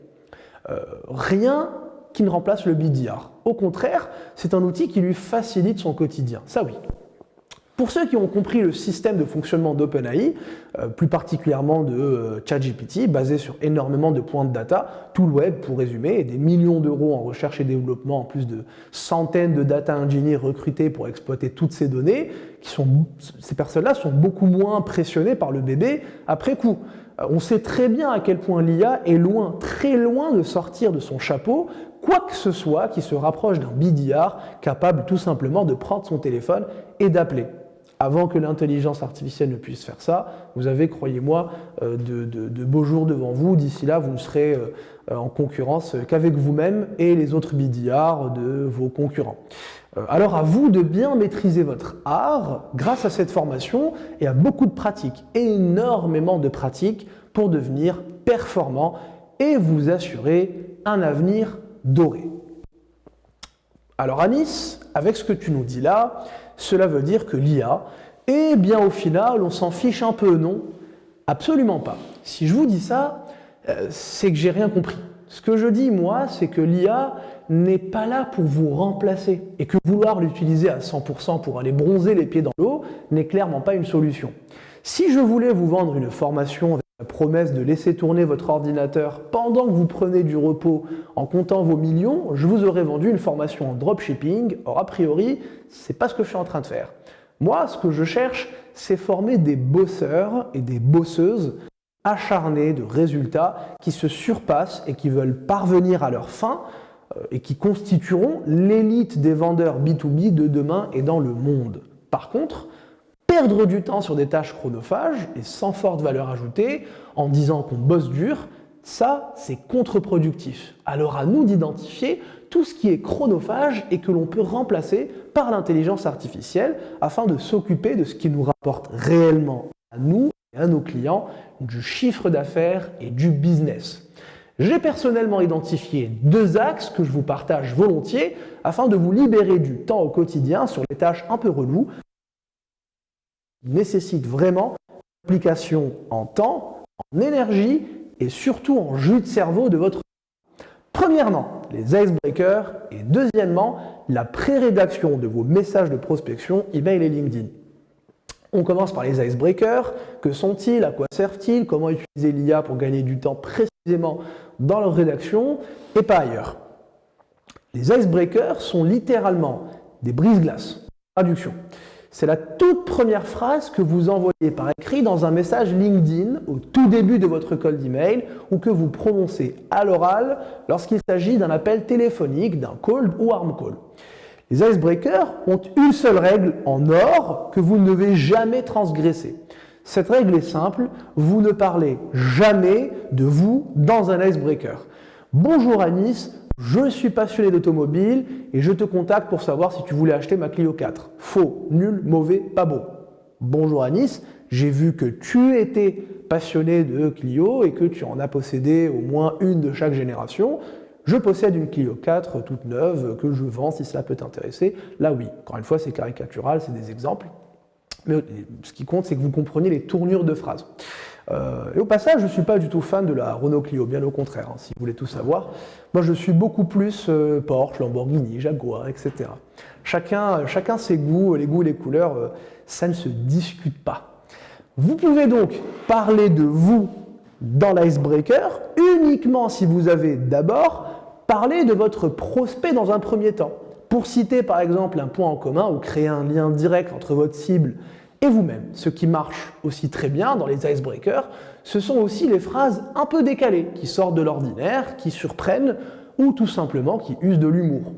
Rien qui ne remplace le BDR. Au contraire, c'est un outil qui lui facilite son quotidien, ça oui. Pour ceux qui ont compris le système de fonctionnement d'OpenAI, plus particulièrement de ChatGPT, basé sur énormément de points de data, tout le web pour résumer, et des millions d'euros en recherche et développement, en plus de centaines de data engineers recrutés pour exploiter toutes ces données, ces personnes-là sont beaucoup moins pressionnées par le bébé après coup. On sait très bien à quel point l'IA est loin, très loin de sortir de son chapeau quoi que ce soit qui se rapproche d'un bidillard capable tout simplement de prendre son téléphone et d'appeler. Avant que l'intelligence artificielle ne puisse faire ça, vous avez, croyez-moi, de beaux jours devant vous. D'ici là, vous ne serez en concurrence qu'avec vous-même et les autres bidillards de vos concurrents. Alors à vous de bien maîtriser votre art grâce à cette formation et à beaucoup de pratiques, énormément de pratiques pour devenir performant et vous assurer un avenir doré. Alors Anis, avec ce que tu nous dis là, cela veut dire que l'IA, eh bien au final, on s'en fiche un peu, non? Absolument pas. Si je vous dis ça, c'est que j'ai rien compris. Ce que je dis, moi, c'est que l'IA n'est pas là pour vous remplacer et que vouloir l'utiliser à 100% pour aller bronzer les pieds dans l'eau n'est clairement pas une solution. Si je voulais vous vendre une formation avec la promesse de laisser tourner votre ordinateur pendant que vous prenez du repos en comptant vos millions, je vous aurais vendu une formation en dropshipping. Or, a priori, c'est pas ce que je suis en train de faire. Moi, ce que je cherche, c'est former des bosseurs et des bosseuses acharnés de résultats qui se surpassent et qui veulent parvenir à leur fin et qui constitueront l'élite des vendeurs B2B de demain et dans le monde. Par contre, perdre du temps sur des tâches chronophages et sans forte valeur ajoutée en disant qu'on bosse dur, ça c'est contre-productif. Alors à nous d'identifier tout ce qui est chronophage et que l'on peut remplacer par l'intelligence artificielle afin de s'occuper de ce qui nous rapporte réellement à nous et à nos clients du chiffre d'affaires et du business. J'ai personnellement identifié 2 axes que je vous partage volontiers afin de vous libérer du temps au quotidien sur les tâches un peu reloues qui nécessitent vraiment une application en temps, en énergie et surtout en jus de cerveau de votre. Premièrement, les icebreakers et deuxièmement, la pré-rédaction de vos messages de prospection email et LinkedIn. On commence par les icebreakers. Que sont-ils? À quoi servent-ils? Comment utiliser l'IA pour gagner du temps précisément dans leur rédaction et pas ailleurs? Les icebreakers sont littéralement des brise-glaces. Traduction. C'est la toute première phrase que vous envoyez par écrit dans un message LinkedIn au tout début de votre call d'email ou que vous prononcez à l'oral lorsqu'il s'agit d'un appel téléphonique, d'un cold ou warm call. Les icebreakers ont une seule règle en or que vous ne devez jamais transgresser. Cette règle est simple, vous ne parlez jamais de vous dans un icebreaker. Bonjour Anis, je suis passionné d'automobile et je te contacte pour savoir si tu voulais acheter ma Clio 4. Faux, nul, mauvais, pas bon. Bonjour Anis, j'ai vu que tu étais passionné de Clio et que tu en as possédé au moins une de chaque génération. Je possède une Clio 4 toute neuve que je vends si cela peut t'intéresser. Là oui, encore une fois c'est caricatural, c'est des exemples. Mais ce qui compte c'est que vous compreniez les tournures de phrases. Et au passage, je ne suis pas du tout fan de la Renault Clio, bien au contraire, hein, si vous voulez tout savoir. Moi, je suis beaucoup plus Porsche, Lamborghini, Jaguar, etc. Chacun ses goûts, les goûts et les couleurs, ça ne se discute pas. Vous pouvez donc parler de vous dans l'icebreaker uniquement si vous avez d'abord parlé de votre prospect dans un premier temps. Pour citer par exemple un point en commun ou créer un lien direct entre votre cible et vous-même. Ce qui marche aussi très bien dans les icebreakers, ce sont aussi les phrases un peu décalées, qui sortent de l'ordinaire, qui surprennent ou tout simplement qui usent de l'humour.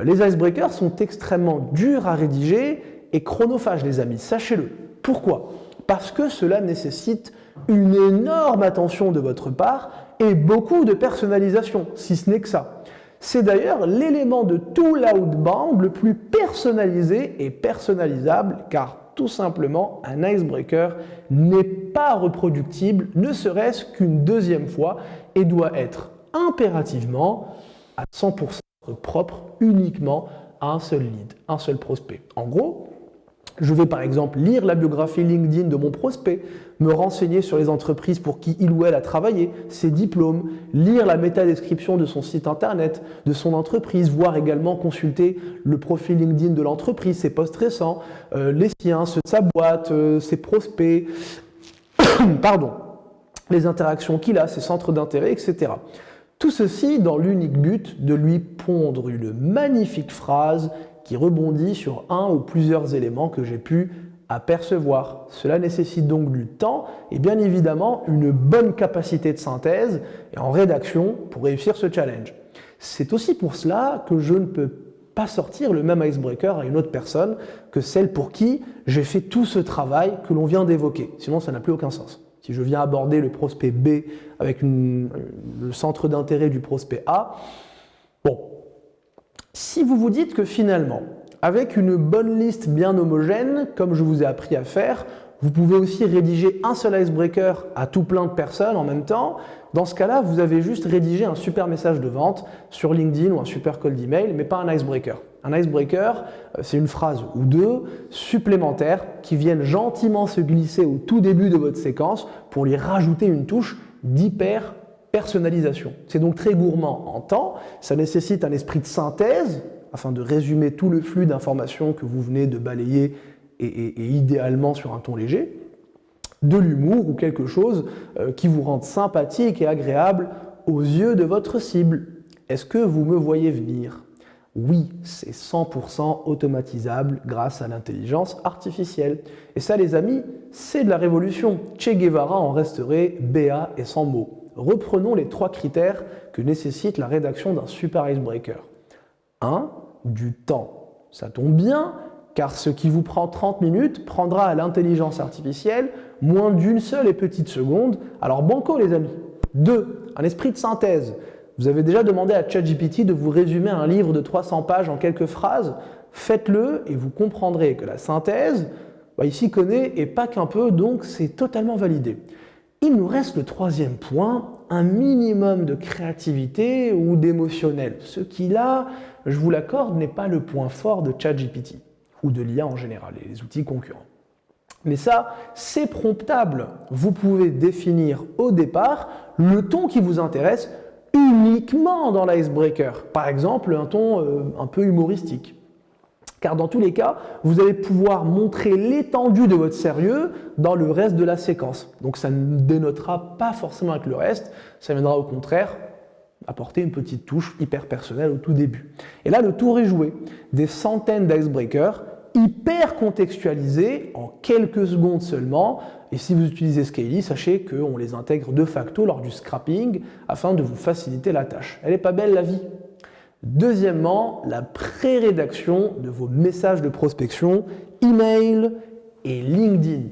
Les icebreakers sont extrêmement durs à rédiger et chronophages, les amis, sachez-le. Pourquoi? Parce que cela nécessite une énorme attention de votre part et beaucoup de personnalisation, si ce n'est que ça. C'est d'ailleurs l'élément de tout l'outbound le plus personnalisé et personnalisable, car tout simplement, un icebreaker n'est pas reproductible, ne serait-ce qu'une deuxième fois, et doit être impérativement à 100% propre uniquement à un seul lead, un seul prospect. En gros, Je vais par exemple lire la biographie LinkedIn de mon prospect, me renseigner sur les entreprises pour qui il ou elle a travaillé, ses diplômes, lire la métadescription de son site internet, de son entreprise, voire également consulter le profil LinkedIn de l'entreprise, ses posts récents, les siens, ceux de sa boîte, ses prospects, pardon, les interactions qu'il a, ses centres d'intérêt, etc. Tout ceci dans l'unique but de lui pondre une magnifique phrase qui rebondit sur un ou plusieurs éléments que j'ai pu apercevoir. Cela nécessite donc du temps et bien évidemment une bonne capacité de synthèse et en rédaction pour réussir ce challenge. C'est aussi pour cela que je ne peux pas sortir le même icebreaker à une autre personne que celle pour qui j'ai fait tout ce travail que l'on vient d'évoquer. Sinon, ça n'a plus aucun sens. Si je viens aborder le prospect B avec le centre d'intérêt du prospect A, bon, si vous vous dites que finalement, avec une bonne liste bien homogène, comme je vous ai appris à faire, vous pouvez aussi rédiger un seul icebreaker à tout plein de personnes en même temps, dans ce cas-là, vous avez juste rédigé un super message de vente sur LinkedIn ou un super call d'email, mais pas un icebreaker. Un icebreaker, c'est une phrase ou deux supplémentaires qui viennent gentiment se glisser au tout début de votre séquence pour lui rajouter une touche d'hyper personnalisation. C'est donc très gourmand en temps, ça nécessite un esprit de synthèse afin de résumer tout le flux d'informations que vous venez de balayer et idéalement sur un ton léger, de l'humour ou quelque chose qui vous rende sympathique et agréable aux yeux de votre cible. Est-ce que vous me voyez venir? Oui, c'est 100% automatisable grâce à l'intelligence artificielle. Et ça les amis, c'est de la révolution. Che Guevara en resterait béat et sans mots. Reprenons les 3 critères que nécessite la rédaction d'un super icebreaker. 1. Du temps. Ça tombe bien, car ce qui vous prend 30 minutes prendra à l'intelligence artificielle moins d'une seule et petite seconde. Alors banco les amis. 2. Un esprit de synthèse. Vous avez déjà demandé à ChatGPT de vous résumer un livre de 300 pages en quelques phrases. Faites-le et vous comprendrez que la synthèse, il s'y connaît et pas qu'un peu, donc c'est totalement validé. Il nous reste le 3e point, un minimum de créativité ou d'émotionnel. Ce qui là, je vous l'accorde, n'est pas le point fort de ChatGPT ou de l'IA en général, et les outils concurrents. Mais ça, c'est promptable. Vous pouvez définir au départ le ton qui vous intéresse uniquement dans l'icebreaker. Par exemple, un ton un peu humoristique. Car dans tous les cas, vous allez pouvoir montrer l'étendue de votre sérieux dans le reste de la séquence. Donc ça ne dénotera pas forcément avec le reste, ça viendra au contraire apporter une petite touche hyper personnelle au tout début. Et là, le tour est joué. Des centaines d'icebreakers hyper contextualisés en quelques secondes seulement. Et si vous utilisez Scaly, sachez qu'on les intègre de facto lors du scrapping afin de vous faciliter la tâche. Elle n'est pas belle la vie? Deuxièmement, la pré-rédaction de vos messages de prospection, email et LinkedIn.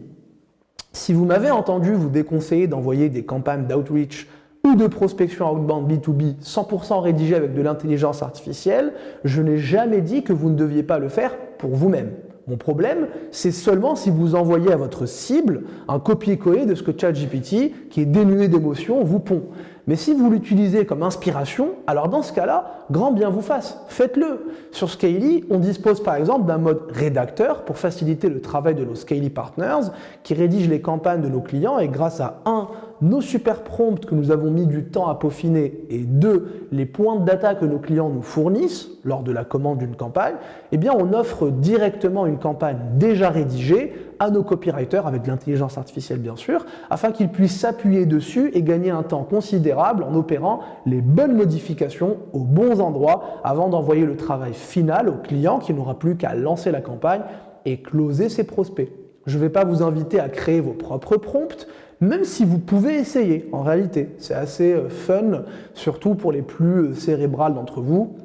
Si vous m'avez entendu vous déconseiller d'envoyer des campagnes d'outreach ou de prospection outbound B2B 100% rédigées avec de l'intelligence artificielle, je n'ai jamais dit que vous ne deviez pas le faire pour vous-même. Mon problème, c'est seulement si vous envoyez à votre cible un copier-coller de ce que ChatGPT, qui est dénué d'émotion, vous pond. Mais si vous l'utilisez comme inspiration, alors dans ce cas-là, grand bien vous fasse, faites-le. Sur Scaly, on dispose par exemple d'un mode rédacteur pour faciliter le travail de nos Scaly Partners qui rédigent les campagnes de nos clients et grâce à 1. Nos super prompts que nous avons mis du temps à peaufiner et 2. Les points de data que nos clients nous fournissent lors de la commande d'une campagne, eh bien on offre directement une campagne déjà rédigée à nos copywriters avec de l'intelligence artificielle bien sûr, afin qu'ils puissent s'appuyer dessus et gagner un temps considérable en opérant les bonnes modifications aux bons endroits avant d'envoyer le travail final au client qui n'aura plus qu'à lancer la campagne et closer ses prospects. Je ne vais pas vous inviter à créer vos propres prompts, même si vous pouvez essayer en réalité. C'est assez fun, surtout pour les plus cérébrales d'entre vous,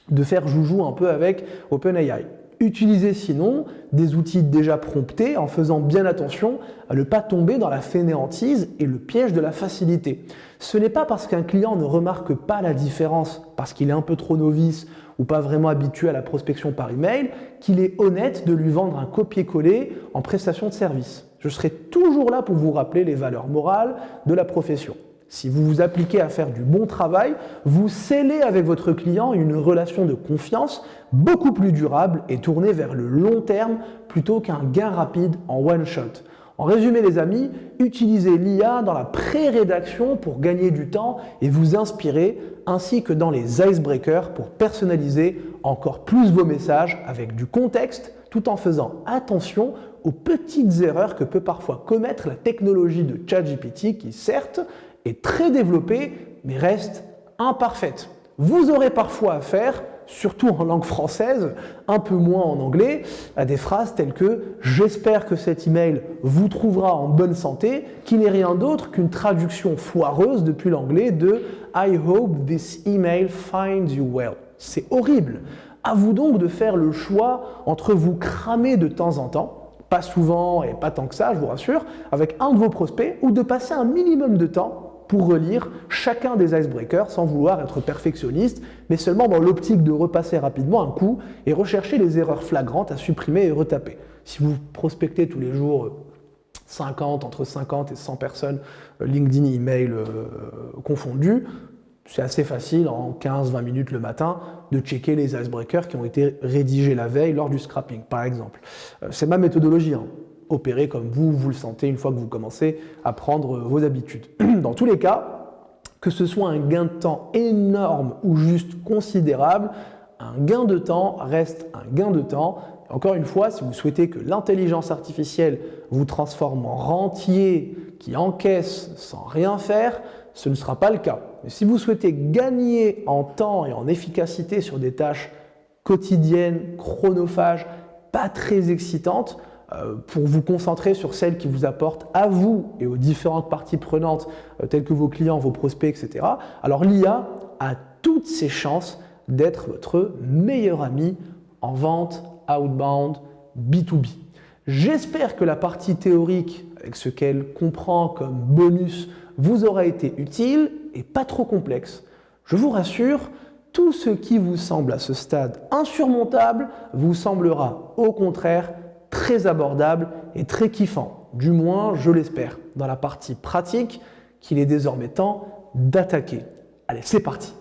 de faire joujou un peu avec OpenAI. Utilisez sinon des outils déjà promptés en faisant bien attention à ne pas tomber dans la fainéantise et le piège de la facilité. Ce n'est pas parce qu'un client ne remarque pas la différence, parce qu'il est un peu trop novice ou pas vraiment habitué à la prospection par email, qu'il est honnête de lui vendre un copier-coller en prestation de service. Je serai toujours là pour vous rappeler les valeurs morales de la profession. Si vous vous appliquez à faire du bon travail, vous scellez avec votre client une relation de confiance beaucoup plus durable et tournée vers le long terme plutôt qu'un gain rapide en one shot. En résumé les amis, utilisez l'IA dans la pré-rédaction pour gagner du temps et vous inspirer, ainsi que dans les icebreakers pour personnaliser encore plus vos messages avec du contexte tout en faisant attention aux petites erreurs que peut parfois commettre la technologie de ChatGPT qui certes est très développée mais reste imparfaite. Vous aurez parfois affaire, surtout en langue française, un peu moins en anglais, à des phrases telles que « J'espère que cet email vous trouvera en bonne santé », qui n'est rien d'autre qu'une traduction foireuse depuis l'anglais de « I hope this email finds you well ». C'est horrible. À vous donc de faire le choix entre vous cramer de temps en temps, pas souvent et pas tant que ça, je vous rassure, avec un de vos prospects, ou de passer un minimum de temps pour relire chacun des icebreakers sans vouloir être perfectionniste, mais seulement dans l'optique de repasser rapidement un coup et rechercher les erreurs flagrantes à supprimer et retaper. Si vous prospectez tous les jours entre 50 et 100 personnes, LinkedIn, email confondus, c'est assez facile en 15-20 minutes le matin de checker les icebreakers qui ont été rédigés la veille lors du scrapping, par exemple. C'est ma méthodologie, hein. Opérez comme vous le sentez une fois que vous commencez à prendre vos habitudes. Dans tous les cas, que ce soit un gain de temps énorme ou juste considérable, un gain de temps reste un gain de temps. Encore une fois, si vous souhaitez que l'intelligence artificielle vous transforme en rentier qui encaisse sans rien faire, ce ne sera pas le cas. Mais si vous souhaitez gagner en temps et en efficacité sur des tâches quotidiennes, chronophages, pas très excitantes, pour vous concentrer sur celles qui vous apportent à vous et aux différentes parties prenantes, telles que vos clients, vos prospects, etc., alors l'IA a toutes ses chances d'être votre meilleur ami en vente, outbound, B2B. J'espère que la partie théorique, avec ce qu'elle comprend comme bonus, vous aura été utile et pas trop complexe. Je vous rassure, tout ce qui vous semble à ce stade insurmontable vous semblera au contraire très abordable et très kiffant. Du moins, je l'espère, dans la partie pratique qu'il est désormais temps d'attaquer. Allez, c'est parti!